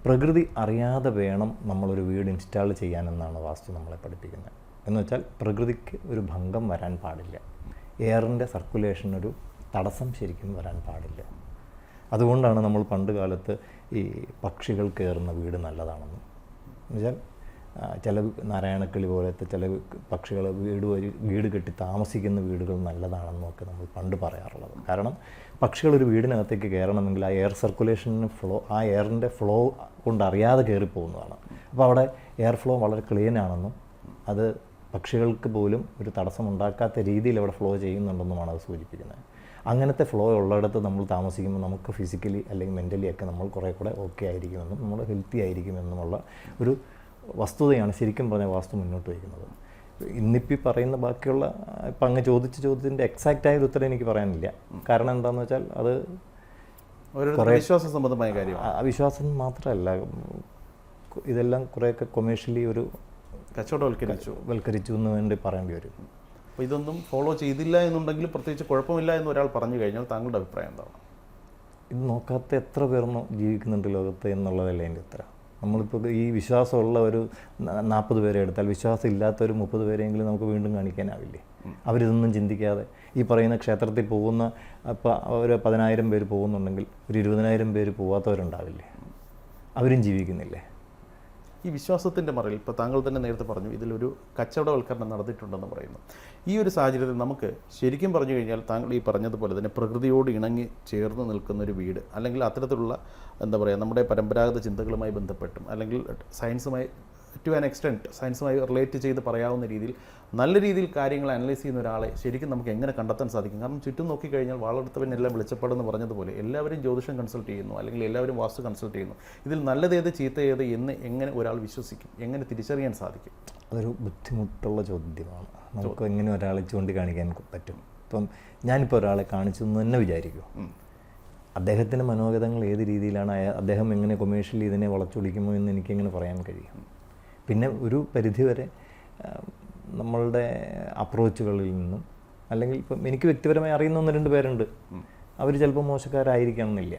[SPEAKER 2] പ്രകൃതി അറിയാതെ വേണം നമ്മളൊരു വീട് ഇൻസ്റ്റാൾ ചെയ്യാനെന്നാണ് വാസ്തു നമ്മളെ പഠിപ്പിക്കുന്നത്. എന്ന് വെച്ചാൽ പ്രകൃതിക്ക് ഒരു ഭംഗം വരാൻ പാടില്ല, എയറിൻ്റെ സർക്കുലേഷനൊരു തടസ്സം ശരിക്കും വരാൻ പാടില്ല. അതുകൊണ്ടാണ് നമ്മൾ പണ്ട് കാലത്ത് ഈ പക്ഷികൾ കയറുന്ന വീട് നല്ലതാണെന്ന് എന്നുവെച്ചാൽ ചില നാരായണക്കിളി പോലത്തെ ചില പക്ഷികൾ വീട് കെട്ടി താമസിക്കുന്ന വീടുകൾ നല്ലതാണെന്നൊക്കെ നമ്മൾ പണ്ട് പറയാറുള്ളത്. കാരണം പക്ഷികളൊരു വീടിനകത്തേക്ക് കയറണമെങ്കിൽ ആ എയർ സർക്കുലേഷന് ആ എയറിൻ്റെ ഫ്ലോ കൊണ്ട് അറിയാതെ കയറിപ്പോകുന്നതാണ്. അപ്പോൾ അവിടെ എയർ ഫ്ലോ വളരെ ക്ലീൻ ആണെന്നും അത് പക്ഷികൾക്ക് പോലും ഒരു തടസ്സമുണ്ടാക്കാത്ത രീതിയിൽ അവിടെ ഫ്ലോ ചെയ്യുന്നുണ്ടെന്നുമാണ് അത് സൂചിപ്പിക്കുന്നത്. അങ്ങനത്തെ ഫ്ലോ ഉള്ളിടത്ത് നമ്മൾ താമസിക്കുമ്പോൾ നമുക്ക് ഫിസിക്കലി അല്ലെങ്കിൽ മെൻ്റലി ഒക്കെ നമ്മൾ കുറേ കൂടെ ഓക്കെ ആയിരിക്കുമെന്നും നമ്മൾ ഹെൽത്തി ആയിരിക്കുമെന്നുമുള്ള ഒരു വസ്തുതയാണ് ശരിക്കും പറഞ്ഞ വാസ്തു മുന്നോട്ട് വയ്ക്കുന്നത്. ഇന്നിപ്പോൾ പറയുന്ന ബാക്കിയുള്ള ഇപ്പം അങ്ങ് ചോദിച്ച ചോദ്യത്തിൻ്റെ എക്സാക്റ്റായ ഒരു ഉത്തരം എനിക്ക് പറയാനില്ല. കാരണം എന്താണെന്ന് വെച്ചാൽ അത്
[SPEAKER 1] കുറേ വിശ്വാസ സംബന്ധമായ കാര്യം.
[SPEAKER 2] വിശ്വാസം മാത്രമല്ല, ഇതെല്ലാം കുറേയൊക്കെ കൊമേഴ്ഷ്യലി ഒരു വൽക്കരിച്ചു എന്ന് വേണ്ടി പറയേണ്ടി വരും.
[SPEAKER 1] അപ്പോൾ ഇതൊന്നും ഫോളോ ചെയ്തില്ല എന്നുണ്ടെങ്കിൽ പ്രത്യേകിച്ച് കുഴപ്പമില്ല എന്ന് ഒരാൾ പറഞ്ഞു കഴിഞ്ഞാൽ താങ്കളുടെ അഭിപ്രായം എന്താണ്?
[SPEAKER 2] ഇത് നോക്കാത്ത എത്ര പേർന്നോ ജീവിക്കുന്നുണ്ട് ലോകത്ത് എന്നുള്ളതല്ലേ എൻ്റെ ഉത്തരം. നമ്മളിപ്പോൾ ഈ വിശ്വാസമുള്ള ഒരു 40 പേരെ എടുത്താൽ വിശ്വാസം ഇല്ലാത്ത ഒരു 30 പേരെങ്കിലും നമുക്ക് വീണ്ടും കാണിക്കാനാവില്ലേ? അവരിതൊന്നും ചിന്തിക്കാതെ ഈ പറയുന്ന ക്ഷേത്രത്തിൽ പോകുന്ന ഇപ്പോൾ ഒരു 10,000 പേര് പോകുന്നുണ്ടെങ്കിൽ ഒരു 20,000 പേര് പോകാത്തവരുണ്ടാവില്ലേ? അവരും ജീവിക്കുന്നില്ലേ?
[SPEAKER 1] ഈ വിശ്വാസത്തിൻ്റെ മറയിൽ ഇപ്പോൾ താങ്കൾ തന്നെ നേരത്തെ പറഞ്ഞു ഇതിലൊരു കച്ചവടവൽക്കരണം നടന്നിട്ടുണ്ടെന്ന് പറയുന്നു. ഈ ഒരു സാഹചര്യത്തിൽ നമുക്ക് ശരിക്കും പറഞ്ഞു കഴിഞ്ഞാൽ താങ്കൾ ഈ പറഞ്ഞതുപോലെ തന്നെ പ്രകൃതിയോട് ഇണങ്ങി ചേർന്ന് നിൽക്കുന്നൊരു വീട്, അല്ലെങ്കിൽ അത്തരത്തിലുള്ള എന്താ പറയുക നമ്മുടെ പരമ്പരാഗത ചിന്തകളുമായി ബന്ധപ്പെട്ടും അല്ലെങ്കിൽ സയൻസുമായി ടു ആൻ എക്സ്റ്റെൻറ്റ് സയൻസുമായി റിലേറ്റ് ചെയ്ത് പറയാവുന്ന രീതിയിൽ നല്ല രീതിയിൽ കാര്യങ്ങൾ അനലൈസ് ചെയ്യുന്ന ഒരാളെ ശരിക്കും നമുക്ക് എങ്ങനെ കണ്ടെത്താൻ സാധിക്കും? കാരണം ചുറ്റും നോക്കിക്കഴിഞ്ഞാൽ വാളെടുത്തവനെല്ലാം വെളിച്ചപ്പാടെന്ന് പറഞ്ഞതുപോലെ എല്ലാവരും ജ്യോതിഷം കൺസൾട്ട് ചെയ്യുന്നു, അല്ലെങ്കിൽ എല്ലാവരും വാസ്തു കൺസൾട്ട് ചെയ്യുന്നു. ഇതിൽ നല്ലതേത് ചീത്തയേത് എന്ന് എങ്ങനെ ഒരാൾ വിശ്വസിക്കും, എങ്ങനെ തിരിച്ചറിയാൻ സാധിക്കും?
[SPEAKER 2] അതൊരു ബുദ്ധിമുട്ടുള്ള ചോദ്യമാണ്. നമുക്ക് എങ്ങനെ ഒരാളെ ചൂണ്ടിക്കാണിക്കാൻ പറ്റും? ഇപ്പം ഞാനിപ്പോൾ ഒരാളെ കാണിച്ചു എന്ന് തന്നെ വിചാരിക്കും, അദ്ദേഹത്തിൻ്റെ മനോഗതങ്ങൾ ഏത് രീതിയിലാണ്, അദ്ദേഹം എങ്ങനെ കൊമേഴ്ഷ്യലി ഇതിനെ വളച്ചൊടിക്കുമോ എന്ന് എനിക്കെങ്ങനെ പറയാൻ കഴിയും? പിന്നെ ഒരു പരിധിവരെ നമ്മളുടെ അപ്രോച്ചുകളിൽ നിന്നും, അല്ലെങ്കിൽ ഇപ്പം എനിക്ക് വ്യക്തിപരമായി അറിയുന്ന 1-2 പേരുണ്ട്, അവർ ചിലപ്പോൾ മോശക്കാരായിരിക്കണം എന്നില്ല.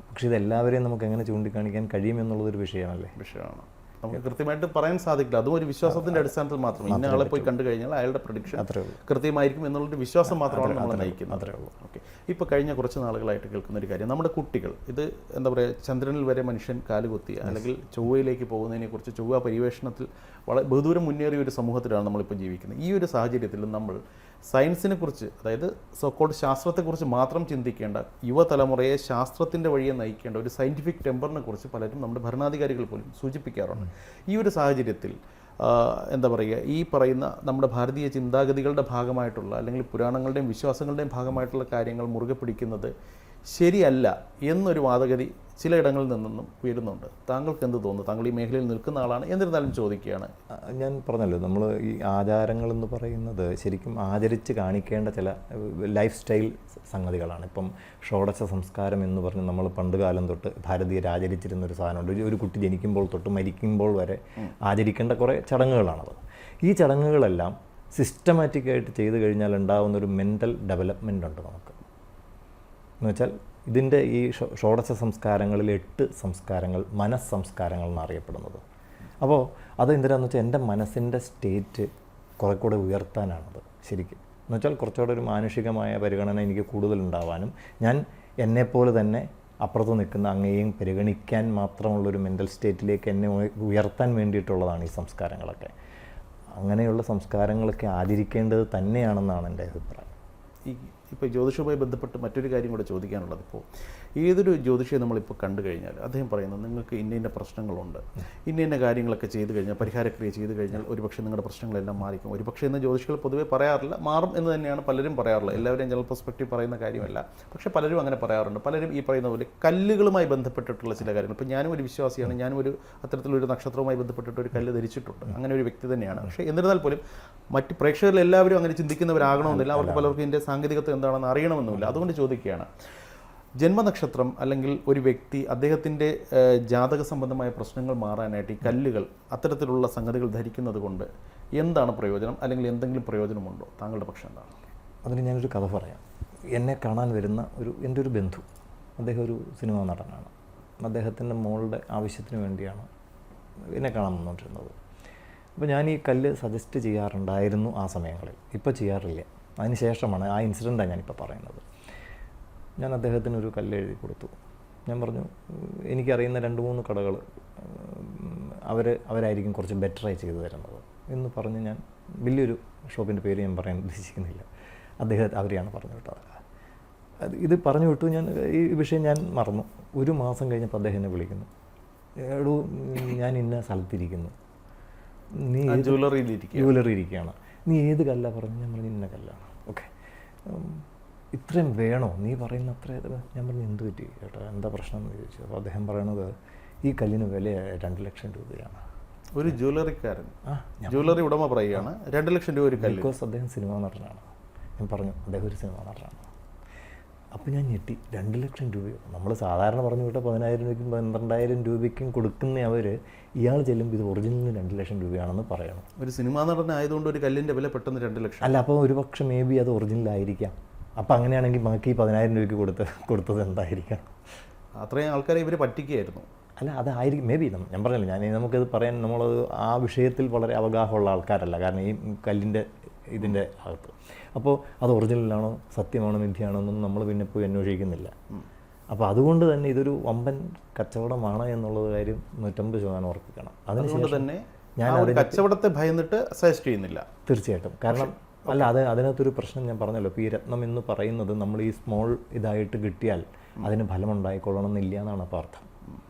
[SPEAKER 2] പക്ഷേ ഇതെല്ലാവരെയും നമുക്ക് എങ്ങനെ ചൂണ്ടിക്കാണിക്കാൻ കഴിയുമെന്നുള്ളതൊരു വിഷയമല്ലേ?
[SPEAKER 1] വിഷയമാണ്. നമുക്ക് കൃത്യമായിട്ട് പറയാൻ സാധിക്കില്ല. അതും ഒരു വിശ്വാസത്തിൻ്റെ അടിസ്ഥാനത്തിൽ മാത്രം. ഇന്ന ആളെ പോയി കണ്ടു കഴിഞ്ഞാൽ അയാളുടെ പ്രഡിക്ഷൻ കൃത്യമായിരിക്കും എന്നുള്ളൊരു വിശ്വാസം മാത്രമാണ് നമ്മൾ നയിക്കുന്നത്.
[SPEAKER 2] അത്രേ ഉള്ളൂ.
[SPEAKER 1] ഓക്കെ. ഇപ്പോൾ കഴിഞ്ഞ കുറച്ച് നാളുകളായിട്ട് കേൾക്കുന്ന ഒരു കാര്യം, നമ്മുടെ കുട്ടികൾ ഇത് എന്താ പറയുക, ചന്ദ്രനിൽ വരെ മനുഷ്യൻ കാലുകുത്തി അല്ലെങ്കിൽ ചൊവ്വയിലേക്ക് പോകുന്നതിനെക്കുറിച്ച് ചൊവ്വ പരിവേഷണത്തിൽ വളരെ ബഹുദൂരം മുന്നേറിയ ഒരു സമൂഹത്തിലാണ് നമ്മളിപ്പോൾ ജീവിക്കുന്നത്. ഈ ഒരു സാഹചര്യത്തിൽ നമ്മൾ സയൻസിനെ കുറിച്ച്, അതായത് സോക്കോൾഡ് ശാസ്ത്രത്തെക്കുറിച്ച് മാത്രം ചിന്തിക്കേണ്ട യുവതലമുറയെ ശാസ്ത്രത്തിൻ്റെ വഴിയെ നയിക്കേണ്ട ഒരു സയൻറ്റിഫിക് ടെമ്പറിനെ കുറിച്ച് പലരും നമ്മുടെ ഭരണാധികാരികൾ പോലും സൂചിപ്പിക്കാറുണ്ട്. ഈ ഒരു സാഹചര്യത്തിൽ എന്താ പറയുക, ഈ പറയുന്ന നമ്മുടെ ഭാരതീയ ചിന്താഗതികളുടെ ഭാഗമായിട്ടുള്ള അല്ലെങ്കിൽ പുരാണങ്ങളുടെയും വിശ്വാസങ്ങളുടെയും ഭാഗമായിട്ടുള്ള കാര്യങ്ങൾ മുറുകെ പിടിക്കുന്നത് ശരിയല്ല എന്നൊരു വാദഗതി ചിലയിടങ്ങളിൽ നിന്നും ഉയരുന്നുണ്ട്. താങ്കൾക്ക് എന്ത് തോന്നുന്നു? താങ്കൾ ഈ മേഖലയിൽ നിൽക്കുന്ന ആളാണ്, എന്നിരുന്നാലും ചോദിക്കുകയാണ്.
[SPEAKER 2] ഞാൻ പറഞ്ഞല്ലോ, നമ്മൾ ഈ ആചാരങ്ങളെന്ന് പറയുന്നത് ശരിക്കും ആചരിച്ച് കാണിക്കേണ്ട ചില ലൈഫ് സ്റ്റൈൽ സംഗതികളാണ്. ഇപ്പം ഷോഡശ സംസ്കാരം എന്ന് പറഞ്ഞ് നമ്മൾ പണ്ട് കാലം തൊട്ട് ഭാരതീയർ ആചരിച്ചിരുന്നൊരു സാധനമുണ്ട്. ഒരു കുട്ടി ജനിക്കുമ്പോൾ തൊട്ട് മരിക്കുമ്പോൾ വരെ ആചരിക്കേണ്ട കുറേ ചടങ്ങുകളാണത്. ഈ ചടങ്ങുകളെല്ലാം സിസ്റ്റമാറ്റിക്കായിട്ട് ചെയ്ത് കഴിഞ്ഞാൽ ഉണ്ടാകുന്നൊരു മെൻ്റൽ ഡെവലപ്മെൻ്റ് ഉണ്ട് നമുക്ക്. എന്ന് വെച്ചാൽ ഇതിൻ്റെ ഈ ഷോഡശ സംസ്കാരങ്ങളിൽ 8 സംസ്കാരങ്ങൾ മനസ്സംസ്കാരങ്ങൾ എന്നറിയപ്പെടുന്നത്. അപ്പോൾ അത് എന്തിനാന്ന് വെച്ചാൽ എൻ്റെ മനസ്സിൻ്റെ സ്റ്റേറ്റ് കുറെ കൂടെ ഉയർത്താനാണത് ശരിക്കും. എന്ന് വെച്ചാൽ കുറച്ചുകൂടെ ഒരു മാനുഷികമായ പരിഗണന എനിക്ക് കൂടുതലുണ്ടാവാനും ഞാൻ എന്നെപ്പോലെ തന്നെ അപ്പുറത്ത് നിൽക്കുന്ന അങ്ങയെയും പരിഗണിക്കാൻ മാത്രമുള്ളൊരു മെൻ്റൽ സ്റ്റേറ്റിലേക്ക് എന്നെ ഉയർത്താൻ വേണ്ടിയിട്ടുള്ളതാണ് ഈ സംസ്കാരങ്ങളൊക്കെ. അങ്ങനെയുള്ള സംസ്കാരങ്ങളൊക്കെ ആചരിക്കേണ്ടത് തന്നെയാണെന്നാണ് എൻ്റെ അഭിപ്രായം.
[SPEAKER 1] ഇപ്പോൾ ജ്യോതിഷവുമായി ബന്ധപ്പെട്ട് മറ്റൊരു കാര്യം കൂടെ ചോദിക്കാനുള്ളത്, ഇപ്പോൾ ഏതൊരു ജ്യോതിഷിയെ നമ്മളിപ്പോൾ കണ്ടു കഴിഞ്ഞാൽ അദ്ദേഹം പറയുന്നത് നിങ്ങൾക്ക് ഇന്ന പ്രശ്നങ്ങളുണ്ട്, ഇന്ന കാര്യങ്ങളൊക്കെ ചെയ്തു കഴിഞ്ഞാൽ, പരിഹാരക്രിയ ചെയ്തു കഴിഞ്ഞാൽ ഒരുപക്ഷെ നിങ്ങളുടെ പ്രശ്നങ്ങളെല്ലാം മാറിക്കും. ഒരുപക്ഷെ ഇന്ന് ജ്യോതിഷികൾ പൊതുവേ പറയാറില്ല, മാറും എന്ന് തന്നെയാണ് പലരും പറയാറുള്ളത്. എല്ലാവരെയും ജനറൽ പെർസ്പെക്റ്റീവ് പറയുന്ന കാര്യമല്ല, പക്ഷേ പലരും അങ്ങനെ പറയാറുണ്ട്. പലരും ഈ പറയുന്ന പോലെ കല്ലുകളുമായി ബന്ധപ്പെട്ടിട്ടുള്ള ചില കാര്യങ്ങൾ, ഇപ്പോൾ ഞാനും ഒരു വിശ്വാസിയാണ്, ഞാനും ഒരു അത്തരത്തിലൊരു നക്ഷത്രവുമായി ബന്ധപ്പെട്ടിട്ട് ഒരു കല്ല് ധരിച്ചിട്ടുണ്ട്, അങ്ങനെ ഒരു വ്യക്തി തന്നെയാണ്. പക്ഷേ എന്നിരുന്നാൽ പോലും മറ്റ് പ്രേക്ഷകരിൽ എല്ലാവരും അങ്ങനെ ചിന്തിക്കുന്നവരാകണമെന്നില്ല, അവർക്ക് പലർക്കും ഇതിൻ്റെ സാങ്കേതികത്വം എന്താണെന്ന് അറിയണമെന്നില്ല. അതുകൊണ്ട് ചോദിക്കുകയാണ്, ജന്മനക്ഷത്രം അല്ലെങ്കിൽ ഒരു വ്യക്തി അദ്ദേഹത്തിൻ്റെ ജാതക സംബന്ധമായ പ്രശ്നങ്ങൾ മാറാനായിട്ട് ഈ കല്ലുകൾ അത്തരത്തിലുള്ള സംഗതികൾ ധരിക്കുന്നത് കൊണ്ട് എന്താണ് പ്രയോജനം, അല്ലെങ്കിൽ എന്തെങ്കിലും പ്രയോജനമുണ്ടോ? താങ്കളുടെ പക്ഷം എന്താണ്?
[SPEAKER 2] അതിന് ഞാനൊരു കഥ പറയാം. എന്നെ കാണാൻ വരുന്ന എൻ്റെ ഒരു ബന്ധു, അദ്ദേഹം ഒരു സിനിമാ നടനാണ്. അദ്ദേഹത്തിൻ്റെ മോളുടെ ആവശ്യത്തിന് വേണ്ടിയാണ് എന്നെ കാണാൻ വന്നുകൊണ്ടിരുന്നത്. അപ്പോൾ ഞാൻ ഈ കല്ല് സജസ്റ്റ് ചെയ്യാറുണ്ടായിരുന്നു ആ സമയങ്ങളിൽ, ഇപ്പോൾ ചെയ്യാറില്ല. അതിന് ശേഷമാണ് ആ ഇൻസിഡൻ്റാണ് ഞാനിപ്പോൾ പറയുന്നത്. ഞാൻ അദ്ദേഹത്തിന് ഒരു കല്ല് എഴുതി കൊടുത്തു. ഞാൻ പറഞ്ഞു, എനിക്കറിയുന്ന 2-3 കടകൾ അവരായിരിക്കും കുറച്ച് ബെറ്ററായി ചെയ്തു തരുന്നത് എന്ന് പറഞ്ഞ് ഞാൻ വലിയൊരു ഷോപ്പിൻ്റെ പേര് ഞാൻ പറയാൻ ഉദ്ദേശിക്കുന്നില്ല, അവരെയാണ് പറഞ്ഞു വിട്ടത്. ഇത് പറഞ്ഞു വിട്ടു. ഞാൻ ഈ വിഷയം ഞാൻ മറന്നു. 1 മാസം കഴിഞ്ഞപ്പോൾ അദ്ദേഹം എന്നെ വിളിക്കുന്നു, എടോ ഞാൻ ഇന്ന സ്ഥലത്തിരിക്കുന്നു, നീ ജുവലറി ഇരിക്കുകയാണ്, നീ ഏത് കല്ലാണ് പറഞ്ഞു? ഞാൻ പറഞ്ഞു ഇന്ന കല്ലാണ്. ഓക്കെ, ഇത്രയും വേണോ നീ പറയുന്ന അത്ര? ഞാൻ പറഞ്ഞു എന്ത് പറ്റി ചേട്ടാ, എന്താ പ്രശ്നം എന്ന് ചോദിച്ചു. അപ്പോൾ അദ്ദേഹം പറയണത് ഈ കല്ലിന് വില 2 ലക്ഷം രൂപയാണ്.
[SPEAKER 1] ഒരു ജ്വല്ലറിക്കാരൻ, ജ്വല്ലറി ഉടമ പറയുകയാണ് 2 ലക്ഷം രൂപ ഒരു കല്ല്.
[SPEAKER 2] ബിക്കോസ് അദ്ദേഹം സിനിമാ നടനാണ്. ഞാൻ പറഞ്ഞു അദ്ദേഹം ഒരു സിനിമാ നടനാണ്. അപ്പോൾ ഞാൻ ഞെട്ടി. 2 ലക്ഷം രൂപയോ? നമ്മൾ സാധാരണ പറഞ്ഞു വിട്ട 10,000 രൂപയ്ക്കും 12,000 രൂപയ്ക്കും കൊടുക്കുന്ന അവർ, ഇയാൾ ചെല്ലുമ്പോൾ ഇത് ഒറിജിനലിന് 2 ലക്ഷം രൂപയാണെന്ന് പറയണം.
[SPEAKER 1] ഒരു സിനിമാ നടനായതുകൊണ്ട് ഒരു കല്ലിൻ്റെ വില പെട്ടെന്ന് 2 ലക്ഷം
[SPEAKER 2] അല്ല. അപ്പോൾ ഒരു പക്ഷേ മേ ബി അത് ഒറിജിനലായിരിക്കാം. അപ്പോൾ അങ്ങനെയാണെങ്കിൽ ബാക്കി 10,000 രൂപയ്ക്ക് കൊടുത്തത് എന്തായിരിക്കാം?
[SPEAKER 1] അത്രയും ആൾക്കാരെ ഇവർ പറ്റിക്കുകയായിരുന്നു.
[SPEAKER 2] അല്ല, അതായിരിക്കും മേ ബി. ഞാൻ പറഞ്ഞില്ല, നമുക്കത് പറയാൻ നമ്മളത് ആ വിഷയത്തിൽ വളരെ അവഗാഹമുള്ള ആൾക്കാരല്ല. കാരണം ഈ കല്ലിൻ്റെ ഇതിൻ്റെ അകത്ത്. അപ്പോൾ അത് ഒറിജിനലാണോ സത്യമാണോ മിഥ്യയാണോ എന്നൊന്നും നമ്മൾ പിന്നെ പോയി അന്വേഷിക്കുന്നില്ല. അപ്പോൾ അതുകൊണ്ട് തന്നെ ഇതൊരു വമ്പൻ കച്ചവടമാണ് എന്നുള്ളത് കാര്യം 150% ഉറപ്പിക്കണം.
[SPEAKER 1] അതുകൊണ്ട് തന്നെ ഞാൻ കച്ചവടത്തെ ഭയന്നിട്ട് സജസ്റ്റ് ചെയ്യുന്നില്ല.
[SPEAKER 2] തീർച്ചയായിട്ടും. കാരണം അല്ല, അതിനകത്തൊരു പ്രശ്നം ഞാൻ പറഞ്ഞല്ലോ. ഇപ്പോൾ ഈ രത്നം എന്ന് പറയുന്നത് നമ്മൾ ഈ സ്മോൾ ഇതായിട്ട് കിട്ടിയാൽ അതിന് ഫലമുണ്ടായിക്കൊള്ളണം എന്നില്ല എന്നാണ് അപ്പോൾ അർത്ഥം.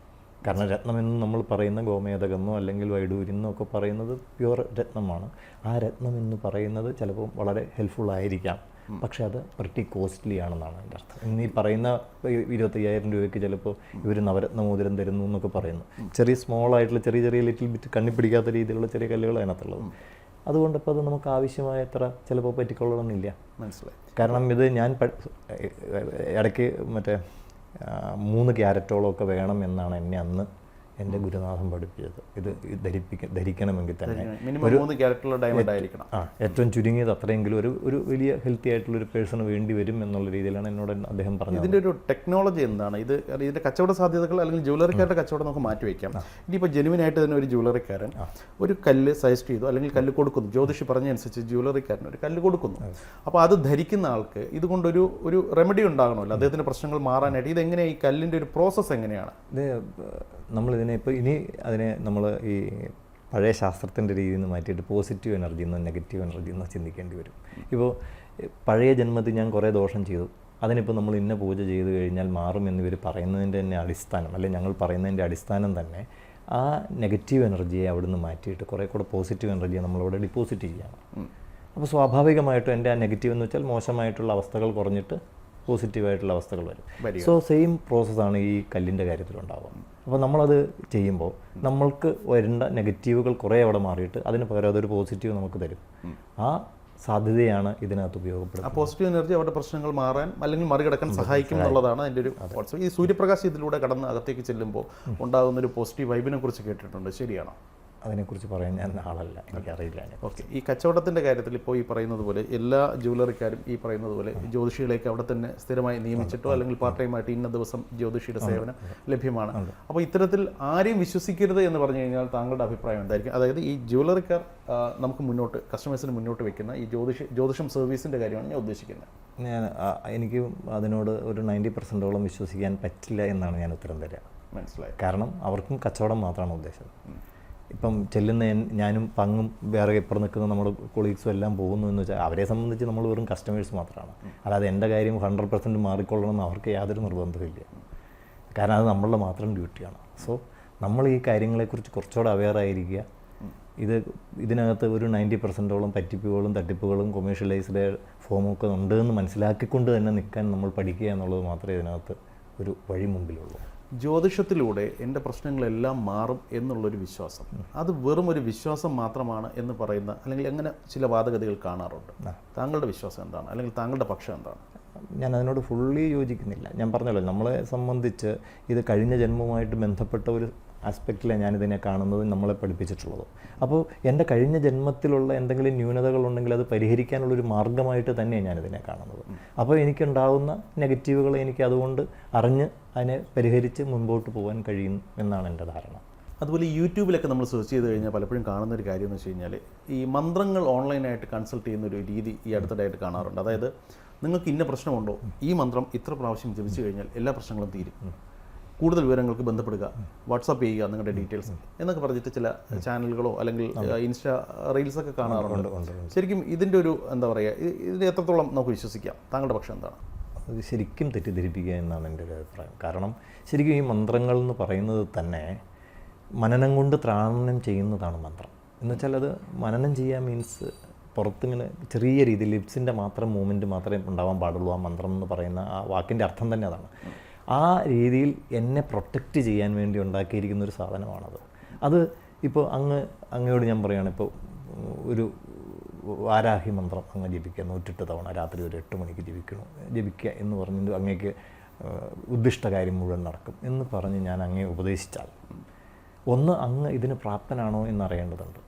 [SPEAKER 2] കാരണം രത്നമെന്ന് നമ്മൾ പറയുന്ന ഗോമേതകമെന്നോ അല്ലെങ്കിൽ വൈഡൂര്യമെന്നോ ഒക്കെ പറയുന്നത് പ്യുവർ രത്നമാണ്. ആ രത്നം എന്ന് പറയുന്നത് ചിലപ്പോൾ വളരെ ഹെൽപ്ഫുള്ളായിരിക്കാം, പക്ഷേ അത് പ്രിറ്റി കോസ്റ്റ്ലി ആണെന്നാണ് എൻ്റെ അർത്ഥം. ഇന്ന് ഈ പറയുന്ന 25,000 രൂപയ്ക്ക് ചിലപ്പോൾ ഇവർ നവരത്ന മോതിരം തരുന്നു എന്നൊക്കെ പറയുന്നു. ചെറിയ സ്മോളായിട്ടുള്ള ചെറിയ ലിറ്റിൽ ബിറ്റ് കണ്ണി പിടിക്കാത്ത രീതിയിലുള്ള ചെറിയ കല്ലുകൾ അതിനകത്തുള്ളത്. അതുകൊണ്ടിപ്പോൾ അത് നമുക്ക് ആവശ്യമായ എത്ര ചിലപ്പോൾ പറ്റിക്കൊള്ളണമെന്നില്ല.
[SPEAKER 1] മനസ്സിലായി.
[SPEAKER 2] കാരണം ഇത് ഞാൻ ഇടയ്ക്ക് മറ്റേ 3 ക്യാരറ്റോളം ഒക്കെ വേണം എന്നാണ് എന്നെ അന്ന് എൻ്റെ ഗുരുനാഥൻ പഠിപ്പിച്ചത്. ഇത് ധരിക്കണമെങ്കിൽ തന്നെ
[SPEAKER 1] ഒരു 3 ക്യാരറ്റുള്ള ഡയമണ്ട് ആയിരിക്കണം.
[SPEAKER 2] ഏറ്റവും ചുരുങ്ങിയത് അത്രയെങ്കിലും ഒരു വലിയ ഹെൽത്തി ആയിട്ടുള്ളൊരു പേഴ്സണ് വേണ്ടി വരും എന്നുള്ള രീതിയിലാണ് എന്നോട് അദ്ദേഹം പറഞ്ഞത്.
[SPEAKER 1] ഇതിൻ്റെ ഒരു ടെക്നോളജി എന്താണ്? ഇതിൻ്റെ കച്ചവട സാധ്യതകൾ അല്ലെങ്കിൽ ജ്വല്ലറിക്കാരുടെ കച്ചവടം നമുക്ക് മാറ്റിവെക്കാം. ഇനിയിപ്പോൾ ജെനുവിനായിട്ട് തന്നെ ഒരു ജ്വല്ലറിക്കാരൻ ഒരു കല്ല് സജസ്റ്റ് ചെയ്തു അല്ലെങ്കിൽ കല്ല് കൊടുക്കുന്നു, ജ്യോതിഷി പറഞ്ഞനുസരിച്ച് ജ്വല്ലറിക്കാരൻ ഒരു കല്ല് കൊടുക്കുന്നു. അപ്പോൾ അത് ധരിക്കുന്ന ആൾക്ക് ഇതുകൊണ്ടൊരു റെമഡി ഉണ്ടാകണമല്ലോ, അദ്ദേഹത്തിൻ്റെ പ്രശ്നങ്ങൾ മാറാനായിട്ട്. ഇതെങ്ങനെയാണ് ഈ കല്ലിൻ്റെ ഒരു പ്രോസസ്സ് എങ്ങനെയാണ്?
[SPEAKER 2] നമ്മളിതിനെ ഇപ്പോൾ അതിനെ നമ്മൾ ഈ പഴയ ശാസ്ത്രത്തിൻ്റെ രീതിയിൽ നിന്ന് മാറ്റിയിട്ട് പോസിറ്റീവ് എനർജി എന്നോ നെഗറ്റീവ് എനർജി എന്നോ ചിന്തിക്കേണ്ടി വരും. ഇപ്പോൾ പഴയ ജന്മത്തിൽ ഞാൻ കുറേ ദോഷം ചെയ്തു, അതിനിപ്പോൾ നമ്മൾ ഇന്ന പൂജ ചെയ്ത് കഴിഞ്ഞാൽ മാറും എന്നിവർ പറയുന്നതിൻ്റെ തന്നെ അടിസ്ഥാനം, അല്ലെങ്കിൽ ഞങ്ങൾ പറയുന്നതിൻ്റെ അടിസ്ഥാനം തന്നെ ആ നെഗറ്റീവ് എനർജിയെ അവിടെ നിന്ന് മാറ്റിയിട്ട് കുറേ കൂടെ പോസിറ്റീവ് എനർജിയെ നമ്മളവിടെ ഡിപ്പോസിറ്റ് ചെയ്യുകയാണ്. അപ്പോൾ സ്വാഭാവികമായിട്ടും എൻ്റെ ആ നെഗറ്റീവ് എന്ന് വെച്ചാൽ മോശമായിട്ടുള്ള അവസ്ഥകൾ കുറഞ്ഞിട്ട് പോസിറ്റീവായിട്ടുള്ള അവസ്ഥകൾ വരും. സോ സെയിം പ്രോസസ്സാണ് ഈ കല്ലിൻ്റെ കാര്യത്തിലുണ്ടാവുക. അപ്പോൾ നമ്മളത് ചെയ്യുമ്പോൾ നമ്മൾക്ക് വരുന്ന നെഗറ്റീവുകൾ കുറേ അവിടെ മാറിയിട്ട് അതിന് പകരം അതൊരു പോസിറ്റീവ് നമുക്ക് തരും. ആ സാധ്യതയാണ് ഇതിനകത്ത് ഉപയോഗപ്പെടുന്നത്.
[SPEAKER 1] ആ പോസിറ്റീവ് എനർജി അവരുടെ പ്രശ്നങ്ങൾ മാറാൻ അല്ലെങ്കിൽ മറികടക്കാൻ സഹായിക്കും എന്നുള്ളതാണ് അതിൻ്റെ ഒരു കോൺസെപ്റ്റ്. ഈ സൂര്യപ്രകാശം ഇതിലൂടെ കടന്ന് അകത്തേക്ക് ചെല്ലുമ്പോൾ ഉണ്ടാകുന്നൊരു പോസിറ്റീവ് വൈബിനെ കുറിച്ച് കേട്ടിട്ടുണ്ട്, ശരിയാണോ?
[SPEAKER 2] അതിനെക്കുറിച്ച് പറയാൻ ഞാൻ ആളല്ല, എനിക്കറിയില്ല.
[SPEAKER 1] ഓക്കെ, ഈ കച്ചവടത്തിൻ്റെ കാര്യത്തിൽ ഇപ്പോൾ ഈ പറയുന്നത് പോലെ എല്ലാ ജ്വല്ലറിക്കാരും ഈ പറയുന്നത് പോലെ ജ്യോതിഷികളേക്ക് അവിടെ തന്നെ സ്ഥിരമായി നിയമിച്ചിട്ടോ അല്ലെങ്കിൽ പാർട്ട് ടൈമായിട്ട് ഇന്ന ദിവസം ജ്യോതിഷിയുടെ സേവനം ലഭ്യമാണ്. അപ്പോൾ ഇത്തരത്തിൽ ആരെയും വിശ്വസിക്കരുത് എന്ന് പറഞ്ഞു കഴിഞ്ഞാൽ താങ്കളുടെ അഭിപ്രായം എന്തായിരിക്കും? അതായത് ഈ ജ്വല്ലറിക്കാർ നമുക്ക് മുന്നോട്ട് കസ്റ്റമേഴ്സിന് മുന്നോട്ട് വെക്കുന്ന ഈ ജ്യോതിഷം സർവീസിൻ്റെ കാര്യമാണ് ഞാൻ ഉദ്ദേശിക്കുന്നത്.
[SPEAKER 2] എനിക്ക് അതിനോട് ഒരു 90% വിശ്വസിക്കാൻ പറ്റില്ല എന്നാണ് ഞാൻ ഉത്തരം തരിക.
[SPEAKER 1] മനസ്സിലായി.
[SPEAKER 2] കാരണം അവർക്കും കച്ചവടം മാത്രമാണ് ഉദ്ദേശം. ഇപ്പം ചെല്ലുന്ന ഞാനും പങ്കും വേറെ ഇപ്പുറം നിൽക്കുന്ന നമ്മുടെ കൊളീഗ്സും എല്ലാം പോകുന്നു എന്ന് വെച്ചാൽ അവരെ സംബന്ധിച്ച് നമ്മൾ വെറും കസ്റ്റമേഴ്സ് മാത്രമാണ്. അല്ലാതെ എൻ്റെ കാര്യം 100% മാറിക്കൊള്ളണമെന്ന് അവർക്ക് യാതൊരു നിർബന്ധമില്ല. കാരണം അത് നമ്മളുടെ മാത്രം ഡ്യൂട്ടിയാണ്. സോ നമ്മൾ ഈ കാര്യങ്ങളെക്കുറിച്ച് കുറച്ചുകൂടെ അവെയറായിരിക്കുക. ഇതിനകത്ത് ഒരു 90%ഓളം പറ്റിപ്പുകളും തട്ടിപ്പുകളും കൊമേഴ്ഷ്യലൈസ്ഡ് ഫോമൊക്കെ ഉണ്ട് എന്ന് മനസ്സിലാക്കിക്കൊണ്ട് തന്നെ നിൽക്കാൻ നമ്മൾ പഠിക്കുക എന്നുള്ളത് മാത്രമേ ഇതിനകത്ത് ഒരു വഴി മുമ്പിലുള്ളൂ.
[SPEAKER 1] ജ്യോതിഷത്തിലൂടെ എൻ്റെ പ്രശ്നങ്ങളെല്ലാം മാറും എന്നുള്ളൊരു വിശ്വാസം, അത് വെറും ഒരു വിശ്വാസം മാത്രമാണ് എന്ന് പറയുന്ന അല്ലെങ്കിൽ അങ്ങനെ ചില വാദഗതികൾ കാണാറുണ്ട്. താങ്കളുടെ വിശ്വാസം എന്താണ്, അല്ലെങ്കിൽ താങ്കളുടെ പക്ഷം എന്താണ്?
[SPEAKER 2] ഞാൻ അതിനോട് ഫുള്ളി യോജിക്കുന്നില്ല. ഞാൻ പറഞ്ഞല്ലോ, നമ്മളെ സംബന്ധിച്ച് ഇത് കഴിഞ്ഞ ജന്മവുമായിട്ട് ബന്ധപ്പെട്ട ഒരു ആസ്പെക്റ്റിലാണ് ഞാനിതിനെ കാണുന്നത്, നമ്മളെ പഠിപ്പിച്ചിട്ടുള്ളത്. അപ്പോൾ എൻ്റെ കഴിഞ്ഞ ജന്മത്തിലുള്ള എന്തെങ്കിലും ന്യൂനതകളുണ്ടെങ്കിൽ അത് പരിഹരിക്കാനുള്ളൊരു മാർഗ്ഗമായിട്ട് തന്നെയാണ് ഞാനിതിനെ കാണുന്നത്. അപ്പോൾ എനിക്കുണ്ടാകുന്ന നെഗറ്റീവുകളെ എനിക്ക് അതുകൊണ്ട് അറിഞ്ഞ് അതിനെ പരിഹരിച്ച് മുൻപോട്ട് പോകാൻ കഴിയും എന്നാണ് എൻ്റെ ധാരണ.
[SPEAKER 1] അതുപോലെ യൂട്യൂബിലൊക്കെ നമ്മൾ സെർച്ച് ചെയ്ത് കഴിഞ്ഞാൽ പലപ്പോഴും കാണുന്ന ഒരു കാര്യം എന്ന് വെച്ച് കഴിഞ്ഞാൽ ഈ മന്ത്രങ്ങൾ ഓൺലൈനായിട്ട് കൺസൾട്ട് ചെയ്യുന്ന ഒരു രീതി ഈ അടുത്തിടെയായിട്ട് കാണാറുണ്ട്. അതായത് നിങ്ങൾക്ക് ഇന്ന പ്രശ്നമുണ്ടോ, ഈ മന്ത്രം ഇത്ര പ്രാവശ്യം ജപിച്ചു കഴിഞ്ഞാൽ എല്ലാ പ്രശ്നങ്ങളും തീരും, കൂടുതൽ വിവരങ്ങൾക്ക് ബന്ധപ്പെടുക, വാട്സാപ്പ് ചെയ്യുക നിങ്ങളുടെ ഡീറ്റെയിൽസ് എന്നൊക്കെ പറഞ്ഞിട്ട് ചില ചാനലുകളോ അല്ലെങ്കിൽ ഇൻസ്റ്റാ റീൽസൊക്കെ കാണാറുണ്ട്. ശരിക്കും ഇതിൻ്റെ ഒരു എന്താ പറയുക, ഇതിന് എത്രത്തോളം നമുക്ക് വിശ്വസിക്കാം? താങ്കളുടെ പക്ഷം എന്താണ്?
[SPEAKER 2] അത് ശരിക്കും തെറ്റിദ്ധരിപ്പിക്കുക എന്നാണ് എൻ്റെ ഒരു അഭിപ്രായം. കാരണം ശരിക്കും ഈ മന്ത്രങ്ങൾ എന്ന് പറയുന്നത് തന്നെ മനനം കൊണ്ട് ത്രാണനം ചെയ്യുന്നതാണ് മന്ത്രം. എന്നുവെച്ചാൽ അത് മനനം ചെയ്യുക മീൻസ് പുറത്തിങ്ങനെ ചെറിയ രീതിയിൽ ലിപ്സിൻ്റെ മാത്രം മൂവ്മെൻറ്റ് മാത്രമേ ഉണ്ടാവാൻ പാടുള്ളൂ. ആ മന്ത്രം എന്ന് പറയുന്ന ആ വാക്കിൻ്റെ അർത്ഥം തന്നെ അതാണ്. ആ രീതിയിൽ എന്നെ പ്രൊട്ടക്റ്റ് ചെയ്യാൻ വേണ്ടി ഉണ്ടാക്കിയിരിക്കുന്ന ഒരു സാധനമാണത്. അത് ഇപ്പോൾ അങ്ങയോട് ഞാൻ പറയുകയാണ്, ഇപ്പോൾ ഒരു വാരാഹി മന്ത്രം അങ്ങ് ജപിക്കുക 108 തവണ രാത്രി ഒരു 8 മണിക്ക് ജപിക്കുക എന്ന് പറഞ്ഞിട്ട് അങ്ങേക്ക് ഉദ്ദിഷ്ട കാര്യം മുഴുവൻ നടക്കും എന്ന് പറഞ്ഞ് ഞാൻ അങ്ങേ ഉപദേശിച്ചാൽ, ഒന്ന് അങ്ങ് ഇതിന് പ്രാപ്തനാണോ എന്നറിയേണ്ടതുണ്ട്.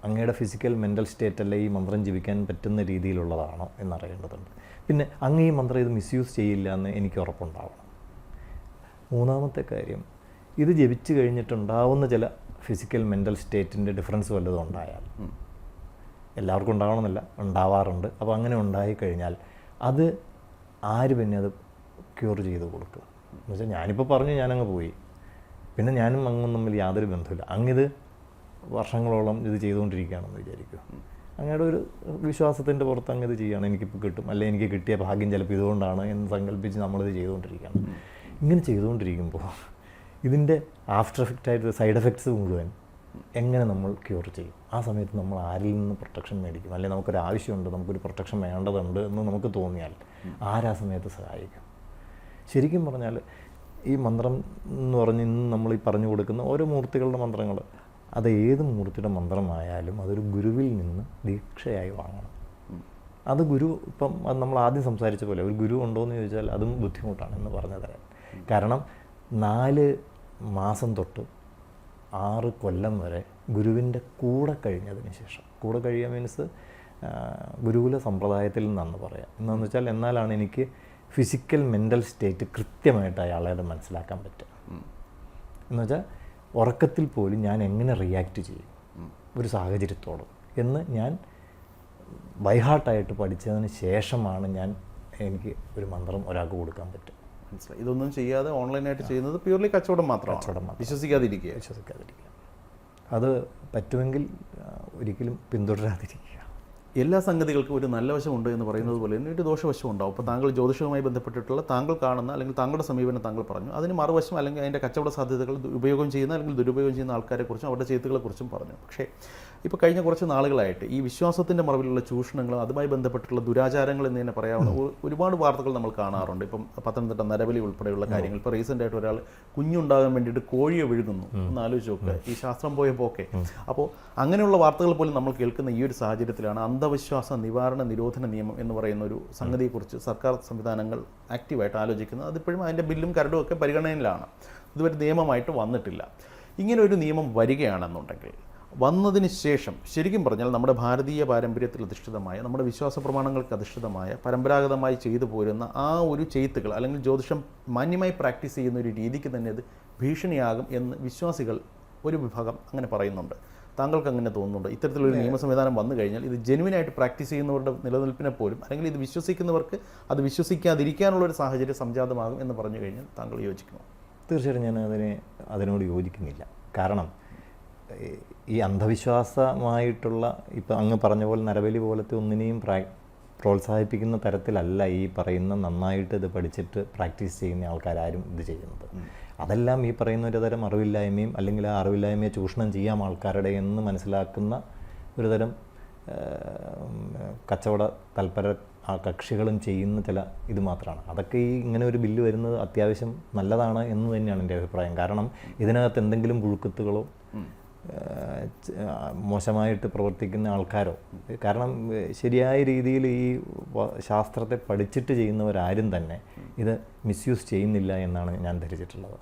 [SPEAKER 2] അങ്ങയുടെ ഫിസിക്കൽ മെൻ്റൽ സ്റ്റേറ്റ് അല്ല ഈ മന്ത്രം ജപിക്കാൻ പറ്റുന്ന രീതിയിലുള്ളതാണോ എന്നറിയേണ്ടതുണ്ട്. പിന്നെ അങ്ങ് ഈ മന്ത്രം ഇത് മിസ്യൂസ് ചെയ്യില്ല എന്ന് എനിക്ക് ഉറപ്പുണ്ടാവണം. മൂന്നാമത്തെ കാര്യം, ഇത് ജപിച്ചു കഴിഞ്ഞിട്ടുണ്ടാവുന്ന ചില ഫിസിക്കൽ മെൻ്റൽ സ്റ്റേറ്റിൻ്റെ ഡിഫറൻസ് വല്ലതും ഉണ്ടായാൽ, എല്ലാവർക്കും ഉണ്ടാവണമെന്നില്ല, ഉണ്ടാവാറുണ്ട്. അപ്പോൾ അങ്ങനെ ഉണ്ടായിക്കഴിഞ്ഞാൽ അത് ആര് പിന്നെ അത് ക്യൂർ ചെയ്ത് കൊടുക്കുക എന്ന് വെച്ചാൽ, ഞാനിപ്പോൾ പറഞ്ഞു ഞാനങ്ങ് പോയി, പിന്നെ ഞാനും അങ്ങും തമ്മിൽ യാതൊരു ബന്ധമില്ല, അങ്ങിത് വർഷങ്ങളോളം ഇത് ചെയ്തുകൊണ്ടിരിക്കുകയാണെന്ന് വിചാരിക്കുക. അങ്ങയുടെ ഒരു വിശ്വാസത്തിൻ്റെ പുറത്ത് അങ്ങ് ഇത് ചെയ്യുകയാണ്, എനിക്കിപ്പോൾ കിട്ടും, അല്ലെങ്കിൽ എനിക്ക് കിട്ടിയ ഭാഗ്യം ചിലപ്പോൾ ഇതുകൊണ്ടാണ് എന്ന് സങ്കല്പിച്ച് നമ്മളിത് ചെയ്തുകൊണ്ടിരിക്കുകയാണ്. ഇങ്ങനെ ചെയ്തുകൊണ്ടിരിക്കുമ്പോൾ ഇതിൻ്റെ ആഫ്റ്റർ എഫക്റ്റായിട്ട് സൈഡ് എഫക്ട്സ് മുഴുവൻ എങ്ങനെ നമ്മൾ ക്യൂർ ചെയ്യും? ആ സമയത്ത് നമ്മൾ ആരിൽ നിന്ന് പ്രൊട്ടക്ഷൻ മേടിക്കും? അല്ലെങ്കിൽ നമുക്കൊരു ആവശ്യമുണ്ട്, നമുക്കൊരു പ്രൊട്ടക്ഷൻ വേണ്ടതുണ്ട് എന്ന് നമുക്ക് തോന്നിയാൽ ആരാ സമയത്ത് സഹായിക്കും? ശരിക്കും പറഞ്ഞാൽ ഈ മന്ത്രം എന്ന് പറഞ്ഞ് ഇന്ന് നമ്മൾ ഈ പറഞ്ഞു കൊടുക്കുന്ന ഓരോ മൂർത്തികളുടെ മന്ത്രങ്ങൾ, അത് ഏത് മൂർത്തിയുടെ മന്ത്രമായാലും അതൊരു ഗുരുവിൽ നിന്ന് ദീക്ഷയായി വാങ്ങണം. അത് ഗുരു ഇപ്പം അത് നമ്മൾ ആദ്യം സംസാരിച്ച പോലെ ഒരു ഗുരു ഉണ്ടോ എന്ന് ചോദിച്ചാൽ അതും ബുദ്ധിമുട്ടാണ് എന്ന് പറഞ്ഞു തരാൻ. കാരണം 4 മാസം തൊട്ട് 6 കൊല്ലം വരെ ഗുരുവിൻ്റെ കൂടെ കഴിഞ്ഞതിന് ശേഷം, കൂടെ കഴിയുക മീൻസ് ഗുരുകുല സമ്പ്രദായത്തിൽ നിന്നാണെന്ന് പറയാം. എന്താണെന്ന് വെച്ചാൽ എന്നാലാണ് എനിക്ക് ഫിസിക്കൽ മെൻ്റൽ സ്റ്റേറ്റ് കൃത്യമായിട്ട് അയാളെ മനസ്സിലാക്കാൻ പറ്റുക. എന്നുവെച്ചാൽ ഉറക്കത്തിൽ പോലും ഞാൻ എങ്ങനെ റിയാക്റ്റ് ചെയ്യും ഒരു സാഹചര്യത്തോട് എന്ന് ഞാൻ ബൈഹാർട്ടായിട്ട് പഠിച്ചതിന് ശേഷമാണ് എനിക്ക് ഒരു മന്ത്രം ഒരാൾക്ക് കൊടുക്കാൻ പറ്റും.
[SPEAKER 1] മനസ്സിലായി. ഇതൊന്നും ചെയ്യാതെ ഓൺലൈനായിട്ട് ചെയ്യുന്നത് പ്യൂർലി കച്ചവടം മാത്രമാണ്. വിശ്വസിക്കാതിരിക്കുക.
[SPEAKER 2] അത് പറ്റുമെങ്കിൽ ഒരിക്കലും പിന്തുടരാതിരിക്കുക.
[SPEAKER 1] എല്ലാ സംഗതികൾക്കും ഒരു നല്ല വശമുണ്ട് എന്ന് പറയുന്നത് പോലെ തന്നെ ഒരു ദോഷവശം ഉണ്ടാവും. അപ്പോൾ താങ്കൾ ജ്യോതിഷവുമായി ബന്ധപ്പെട്ടിട്ടുള്ള താങ്കൾ കാണുന്ന അല്ലെങ്കിൽ താങ്കളുടെ സമീപനം താങ്കൾ പറഞ്ഞു, അതിന് മറുവശം അല്ലെങ്കിൽ അതിൻ്റെ കച്ചവട സാധ്യതകൾ ഉപയോഗം ചെയ്യുന്ന അല്ലെങ്കിൽ ദുരുപയോഗം ചെയ്യുന്ന ആൾക്കാരെക്കുറിച്ചും അവരുടെ ചെയ്തികളെക്കുറിച്ചും പറഞ്ഞു. പക്ഷേ ഇപ്പോൾ കഴിഞ്ഞ കുറച്ച് നാളുകളായിട്ട് ഈ വിശ്വാസത്തിൻ്റെ മറവിലുള്ള ചൂഷണങ്ങളും അതുമായി ബന്ധപ്പെട്ടുള്ള ദുരാചാരങ്ങൾ എന്ന് തന്നെ പറയാവുന്ന ഒരുപാട് വാർത്തകൾ നമ്മൾ കാണാറുണ്ട്. ഇപ്പം പത്തനംതിട്ട നരബലി ഉൾപ്പെടെയുള്ള കാര്യങ്ങൾ. ഇപ്പോൾ റീസെൻ്റായിട്ട് ഒരാൾ കുഞ്ഞുണ്ടാകാൻ വേണ്ടിയിട്ട് കോഴിയെ വിഴുങ്ങുന്നു എന്ന് ആലോചിച്ച് നോക്കുക, ഈ ശാസ്ത്രം പോയ പോക്കെ. അപ്പോൾ അങ്ങനെയുള്ള വാർത്തകൾ പോലും നമ്മൾ കേൾക്കുന്ന ഈ ഒരു സാഹചര്യത്തിലാണ് അന്ധവിശ്വാസ നിവാരണ നിരോധന നിയമം എന്ന് പറയുന്ന ഒരു സംഗതിയെക്കുറിച്ച് സർക്കാർ സംവിധാനങ്ങൾ ആക്റ്റീവായിട്ട് ആലോചിക്കുന്നത്. അതിപ്പോഴും അതിൻ്റെ ബില്ലും കരടും ഒക്കെ പരിഗണനയിലാണ്, ഇതുവരെ നിയമമായിട്ട് വന്നിട്ടില്ല. ഇങ്ങനെ ഒരു നിയമം വരികയാണെന്നുണ്ടെങ്കിൽ വന്നതിന് ശേഷം ശരിക്കും പറഞ്ഞാൽ നമ്മുടെ ഭാരതീയ പാരമ്പര്യത്തിൽ അധിഷ്ഠിതമായ നമ്മുടെ വിശ്വാസ പ്രമാണങ്ങൾക്ക് അധിഷ്ഠിതമായ പരമ്പരാഗതമായി ചെയ്തു പോരുന്ന ആ ഒരു ചെയ്ത്തുകൾ അല്ലെങ്കിൽ ജ്യോതിഷം മാന്യമായി പ്രാക്ടീസ് ചെയ്യുന്ന ഒരു രീതിക്ക് തന്നെ അത് ഭീഷണിയാകും എന്ന് വിശ്വാസികൾ ഒരു വിഭാഗം അങ്ങനെ പറയുന്നുണ്ട്. താങ്കൾക്ക് അങ്ങനെ തോന്നുന്നുണ്ട്? ഇത്തരത്തിലൊരു നിയമ സംവിധാനം വന്നു കഴിഞ്ഞാൽ ഇത് ജെനുവിനായിട്ട് പ്രാക്ടീസ് ചെയ്യുന്നവരുടെ നിലനിൽപ്പിനെ പോലും അല്ലെങ്കിൽ ഇത് വിശ്വസിക്കുന്നവർക്ക് അത് വിശ്വസിക്കാതിരിക്കാനുള്ളൊരു സാഹചര്യം സംജാതമാകും എന്ന് പറഞ്ഞു കഴിഞ്ഞാൽ താങ്കൾ യോജിക്കുമോ?
[SPEAKER 2] തീർച്ചയായിട്ടും ഞാൻ അതിനോട് യോജിക്കുന്നില്ല. കാരണം ഈ അന്ധവിശ്വാസമായിട്ടുള്ള ഇപ്പം അങ്ങ് പറഞ്ഞ പോലെ നരബലി പോലത്തെ ഒന്നിനെയും പ്രോത്സാഹിപ്പിക്കുന്ന തരത്തിലല്ല ഈ പറയുന്ന നന്നായിട്ട് ഇത് പഠിച്ചിട്ട് പ്രാക്ടീസ് ചെയ്യുന്ന ആൾക്കാരും ഇത് ചെയ്യുന്നത്. അതെല്ലാം ഈ പറയുന്ന ഒരു തരം അറിവില്ലായ്മയും അല്ലെങ്കിൽ ആ അറിവില്ലായ്മയെ ചൂഷണം ചെയ്യാം ആൾക്കാരുടെ എന്ന് മനസ്സിലാക്കുന്ന ഒരു തരം കച്ചവട തൽപര ആ കക്ഷികളും ചെയ്യുന്ന ചില ഇത് മാത്രമാണ്. അതൊക്കെ ഈ ഇങ്ങനെ ഒരു ബില്ല് വരുന്നത് അത്യാവശ്യം നല്ലതാണ് എന്ന് തന്നെയാണ് എൻ്റെ അഭിപ്രായം. കാരണം ഇതിനകത്ത് എന്തെങ്കിലും പുഴുക്കുത്തുകളോ മോശമായിട്ട് പ്രവർത്തിക്കുന്ന ആൾക്കാരോ, കാരണം ശരിയായ രീതിയിൽ ഈ ശാസ്ത്രത്തെ പഠിച്ചിട്ട് ചെയ്യുന്നവരാരും തന്നെ ഇത് മിസ്യൂസ് ചെയ്യുന്നില്ല എന്നാണ് ഞാൻ ധരിച്ചിട്ടുള്ളത്.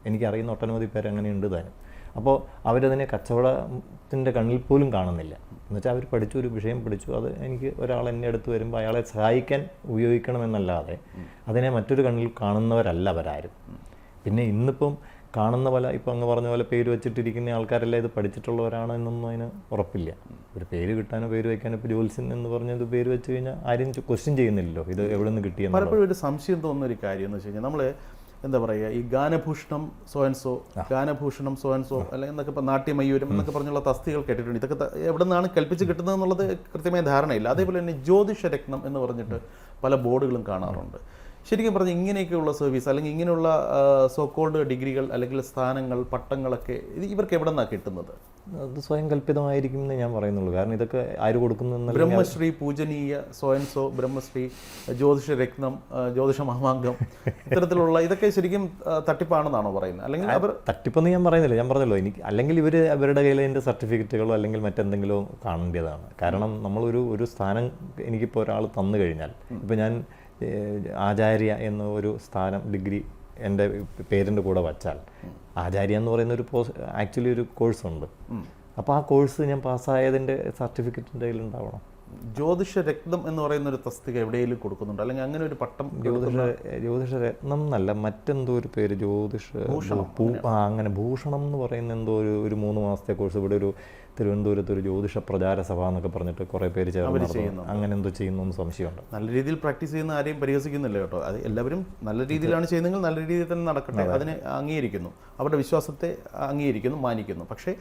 [SPEAKER 2] എനിക്കറിയുന്ന ഒട്ടനവധി പേര് അങ്ങനെയുണ്ട് താനും. അപ്പോൾ അവരതിനെ കച്ചവടത്തിൻ്റെ കണ്ണിൽ പോലും കാണുന്നില്ല. എന്നുവെച്ചാൽ അവർ പഠിച്ചു, ഒരു വിഷയം പഠിച്ചു, അത് എനിക്ക് ഒരാൾ എന്നെ അടുത്ത് വരുമ്പോൾ അയാളെ സഹായിക്കാൻ ഉപയോഗിക്കണമെന്നല്ലാതെ അതിനെ മറ്റൊരു കണ്ണിൽ കാണുന്നവരല്ല അവരാരും. പിന്നെ ഇന്നിപ്പം കാണുന്ന പോലെ ഇപ്പം അങ്ങ് പറഞ്ഞ പോലെ പേര് വെച്ചിട്ടിരിക്കുന്ന ആൾക്കാരെല്ലാം ഇത് പഠിച്ചിട്ടുള്ളവരാണ് എന്നൊന്നും അതിന് ഉറപ്പില്ല. ഒരു പേര് കിട്ടാനോ പേര് വയ്ക്കാനോ ഇപ്പോൾ ജോത്സ്യൻ എന്ന് പറഞ്ഞത് പേര് വെച്ച് കഴിഞ്ഞാൽ ആരും ക്വസ്റ്റ്യൻ ചെയ്യുന്നില്ലല്ലോ ഇത് എവിടെ നിന്ന് കിട്ടിയെന്ന്.
[SPEAKER 1] പലപ്പോഴും ഒരു സംശയം തോന്നുന്ന ഒരു കാര്യം എന്ന് വെച്ച് കഴിഞ്ഞാൽ നമ്മൾ എന്താ പറയുക, ഈ ഗാനഭൂഷണം സോ ആൻഡ് സോ, ഗാനഭൂഷണം സോ ആൻഡ് സോ, അല്ലെങ്കിൽ എന്നൊക്കെ ഇപ്പോൾ നാട്യമയൂരം എന്നൊക്കെ പറഞ്ഞുള്ള തസ്തികൾ കേട്ടിട്ടുണ്ട്. ഇതൊക്കെ എവിടെ നിന്നാണ് കൽപ്പിച്ച് കിട്ടുന്നത് എന്നുള്ളത് കൃത്യമായ ധാരണയില്ല. അതേപോലെ തന്നെ ജ്യോതിഷരത്നം എന്ന് പറഞ്ഞിട്ട് പല ബോർഡുകളും കാണാറുണ്ട്. ശരിക്കും പറഞ്ഞാൽ ഇങ്ങനെയൊക്കെയുള്ള സർവീസ് അല്ലെങ്കിൽ ഇങ്ങനെയുള്ള സോക്കോൾഡ് ഡിഗ്രികൾ അല്ലെങ്കിൽ സ്ഥാനങ്ങൾ, പട്ടങ്ങളൊക്കെ ഇവർക്ക് എവിടെ നിന്നാണ് കിട്ടുന്നത്?
[SPEAKER 2] അത് സ്വയം കൽപ്പിതമായിരിക്കും എന്ന് ഞാൻ പറയുന്നുള്ളൂ. കാരണം ഇതൊക്കെ ആര് കൊടുക്കുന്നു?
[SPEAKER 1] ബ്രഹ്മശ്രീ, പൂജനീയ, സോ ആൻഡ് സോ, ബ്രഹ്മശ്രീ, ജ്യോതിഷരത്നം, ജ്യോതിഷ മാമാങ്കം, ഇത്തരത്തിലുള്ള ഇതൊക്കെ ശരിക്കും തട്ടിപ്പാണെന്നാണോ പറയുന്നത്? അല്ലെങ്കിൽ അവർ
[SPEAKER 2] തട്ടിപ്പെന്ന് ഞാൻ പറയുന്നില്ല, ഞാൻ പറഞ്ഞല്ലോ എനിക്ക് അല്ലെങ്കിൽ അവരുടെ കയ്യിൽ അതിൻ്റെ സർട്ടിഫിക്കറ്റുകളോ അല്ലെങ്കിൽ മറ്റെന്തെങ്കിലോ കാണേണ്ടതാണ്. കാരണം നമ്മളൊരു സ്ഥാനം എനിക്കിപ്പോൾ ഒരാൾ തന്നു കഴിഞ്ഞാൽ, ഇപ്പോൾ ഞാൻ ആചാര്യ എന്ന ഒരു സ്ഥാനം ഡിഗ്രി എൻ്റെ പേരിൻ്റെ കൂടെ വച്ചാൽ, ആചാര്യ എന്ന് പറയുന്ന ആക്ച്വലി ഒരു കോഴ്സുണ്ട്. അപ്പോൾ ആ കോഴ്സ് ഞാൻ പാസ്സായതിൻ്റെ സർട്ടിഫിക്കറ്റ് എൻ്റെ കയ്യിലുണ്ടാവണം.
[SPEAKER 1] ജ്യോതിഷരത്നം എന്ന് പറയുന്ന ഒരു തസ്തിക എവിടെയെങ്കിലും കൊടുക്കുന്നുണ്ട്? അല്ലെങ്കിൽ അങ്ങനെ ഒരു പട്ടം?
[SPEAKER 2] ജ്യോതിഷരത്നം എന്നല്ല, മറ്റെന്തോ ഒരു പേര്, അങ്ങനെ ഭൂഷണം എന്ന് പറയുന്ന എന്തോ ഒരു 3 മാസത്തെ കോഴ്സ് ഇവിടെ ഒരു തിരുവനന്തപുരത്ത് ഒരു ജ്യോതിഷ പ്രചാര സഭ എന്നൊക്കെ പറഞ്ഞിട്ട് കുറേ പേര് ചേർന്ന് അങ്ങനെ എന്തോ ചെയ്യുന്നു എന്ന് സംശയമുണ്ട്.
[SPEAKER 1] നല്ല രീതിയിൽ പ്രാക്ടീസ് ചെയ്യുന്ന ആരെയും പരിഹസിക്കുന്നില്ല കേട്ടോ. അത് എല്ലാവരും നല്ല രീതിയിലാണ് ചെയ്യുന്നതെങ്കിൽ നല്ല രീതിയിൽ തന്നെ നടക്കട്ടെ, അതിനെ അംഗീകരിക്കുന്നു, അവരുടെ വിശ്വാസത്തെ അംഗീകരിക്കുന്നു, മാനിക്കുന്നു. പക്ഷേ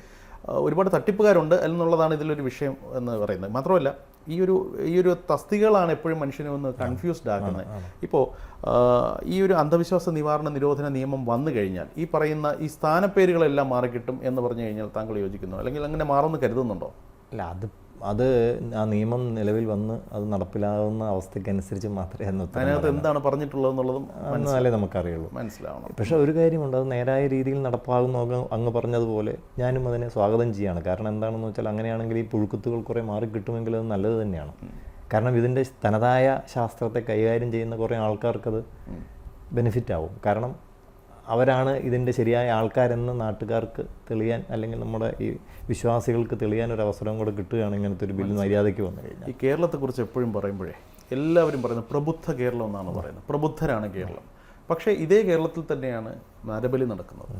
[SPEAKER 1] ഒരുപാട് തട്ടിപ്പുകാരുണ്ട് എന്നുള്ളതാണ് ഇതിലൊരു വിഷയം എന്ന് പറയുന്നത്. മാത്രമല്ല ഈ ഒരു തസ്തികകളാണ് എപ്പോഴും മനുഷ്യനെ ഒന്ന് കൺഫ്യൂസ്ഡ് ആക്കുന്നത്. ഇപ്പോൾ ഈ ഒരു അന്ധവിശ്വാസ നിവാരണ നിരോധന നിയമം വന്നു കഴിഞ്ഞാൽ ഈ പറയുന്ന ഈ സ്ഥാനപ്പേരുകളെല്ലാം മാറിക്കിട്ടും എന്ന് പറഞ്ഞു കഴിഞ്ഞാൽ താങ്കൾ യോജിക്കുന്നു? അല്ലെങ്കിൽ അങ്ങനെ മാറുമെന്ന് കരുതുന്നുണ്ടോ?
[SPEAKER 2] അല്ല, അത് ആ നിയമം നിലവിൽ വന്ന് അത് നടപ്പിലാവുന്ന അവസ്ഥയ്ക്കനുസരിച്ച് മാത്രമേ
[SPEAKER 1] അതിനകത്ത് എന്താണ് പറഞ്ഞിട്ടുള്ളതെന്നുള്ളതും
[SPEAKER 2] എന്നാലേ നമുക്കറിയുള്ളൂ,
[SPEAKER 1] മനസ്സിലാവണം.
[SPEAKER 2] പക്ഷേ ഒരു കാര്യമുണ്ട്, അത് നേരായ രീതിയിൽ നടപ്പാകുന്ന അങ്ങ് പറഞ്ഞതുപോലെ ഞാനും അതിനെ സ്വാഗതം ചെയ്യുകയാണ്. കാരണം എന്താണെന്ന് വെച്ചാൽ അങ്ങനെയാണെങ്കിൽ ഈ പുഴുക്കുത്തുകൾ കുറേ മാറി കിട്ടുമെങ്കിൽ അത് നല്ലത് തന്നെയാണ്. കാരണം ഇതിൻ്റെ തനതായ ശാസ്ത്രത്തെ കൈകാര്യം ചെയ്യുന്ന കുറേ ആൾക്കാർക്കത് ബെനിഫിറ്റ് ആവും. കാരണം അവരാണ് ഇതിൻ്റെ ശരിയായ ആൾക്കാരെന്ന് നാട്ടുകാർക്ക് തെളിയാൻ, അല്ലെങ്കിൽ നമ്മുടെ ഈ വിശ്വാസികൾക്ക് തെളിയാൻ ഒരു അവസരം കൂടെ കിട്ടുകയാണ് ഇങ്ങനത്തെ ഒരു ബില്ല് മര്യാദയ്ക്ക് വന്നു കഴിഞ്ഞാൽ.
[SPEAKER 1] ഈ കേരളത്തെക്കുറിച്ച് എപ്പോഴും പറയുമ്പോഴേ എല്ലാവരും പറയുന്നത് പ്രബുദ്ധ കേരളം എന്നാണ് പറയുന്നത്. പ്രബുദ്ധരാണ് കേരളം. പക്ഷേ ഇതേ കേരളത്തിൽ തന്നെയാണ് നരബലി നടക്കുന്നത്.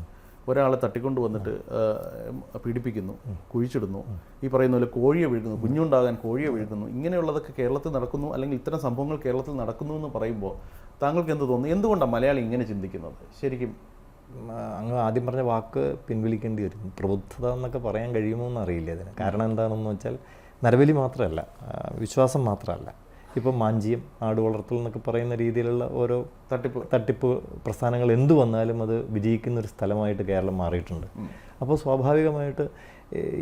[SPEAKER 1] ഒരാളെ തട്ടിക്കൊണ്ട് വന്നിട്ട് പീഡിപ്പിക്കുന്നു, കുഴിച്ചിടുന്നു, ഈ പറയുന്ന പോലെ കോഴിയെ വിഴുകുന്നു, കുഞ്ഞുണ്ടാകാൻ കോഴിയെ വിഴുകുന്നു. ഇങ്ങനെയുള്ളതൊക്കെ കേരളത്തിൽ നടക്കുന്നു, അല്ലെങ്കിൽ ഇത്തരം സംഭവങ്ങൾ കേരളത്തിൽ നടക്കുന്നു എന്ന് പറയുമ്പോൾ താങ്കൾക്ക് എന്ത് തോന്നുന്നു? എന്തുകൊണ്ടാണ് മലയാളി ഇങ്ങനെ ചിന്തിക്കുന്നത്? ശരിക്കും
[SPEAKER 2] അങ്ങ് ആദ്യം പറഞ്ഞ വാക്ക് പിൻവലിക്കേണ്ടി വരും. പ്രബുദ്ധത എന്നൊക്കെ പറയാൻ കഴിയുമോ എന്നറിയില്ല ഇതിന്. കാരണം എന്താണെന്ന് വെച്ചാൽ നരബലി മാത്രമല്ല, വിശ്വാസം മാത്രമല്ല, ഇപ്പം മാഞ്ചിയം, ആട് വളർത്തൽ എന്നൊക്കെ പറയുന്ന രീതിയിലുള്ള ഓരോ തട്ടിപ്പ് പ്രസ്ഥാനങ്ങൾ എന്തു വന്നാലും അത് വിജയിക്കുന്നൊരു സ്ഥലമായിട്ട് കേരളം മാറിയിട്ടുണ്ട്. അപ്പോൾ സ്വാഭാവികമായിട്ട്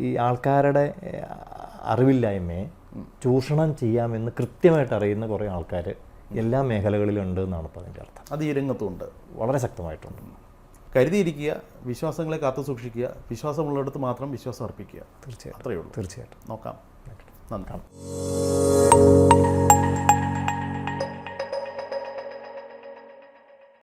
[SPEAKER 2] ഈ ആൾക്കാരുടെ അറിവില്ലായ്മയെ ചൂഷണം ചെയ്യാമെന്ന് കൃത്യമായിട്ട് അറിയുന്ന കുറേ ആൾക്കാർ എല്ലാ മേഖലകളിലും ഉണ്ട് എന്നാണ് ഇപ്പോൾ അതിൻ്റെ അർത്ഥം.
[SPEAKER 1] അത് ഈ രംഗത്തുണ്ട്,
[SPEAKER 2] വളരെ ശക്തമായിട്ടുണ്ട്.
[SPEAKER 1] കരുതിയിരിക്കുക, വിശ്വാസങ്ങളെ കാത്തു സൂക്ഷിക്കുക, വിശ്വാസമുള്ളിടത്ത് മാത്രം വിശ്വാസം അർപ്പിക്കുക.
[SPEAKER 2] തീർച്ചയായിട്ടും,
[SPEAKER 1] അത്രയേ ഉള്ളൂ.
[SPEAKER 2] തീർച്ചയായിട്ടും.
[SPEAKER 1] നോക്കാം. നന്ദി.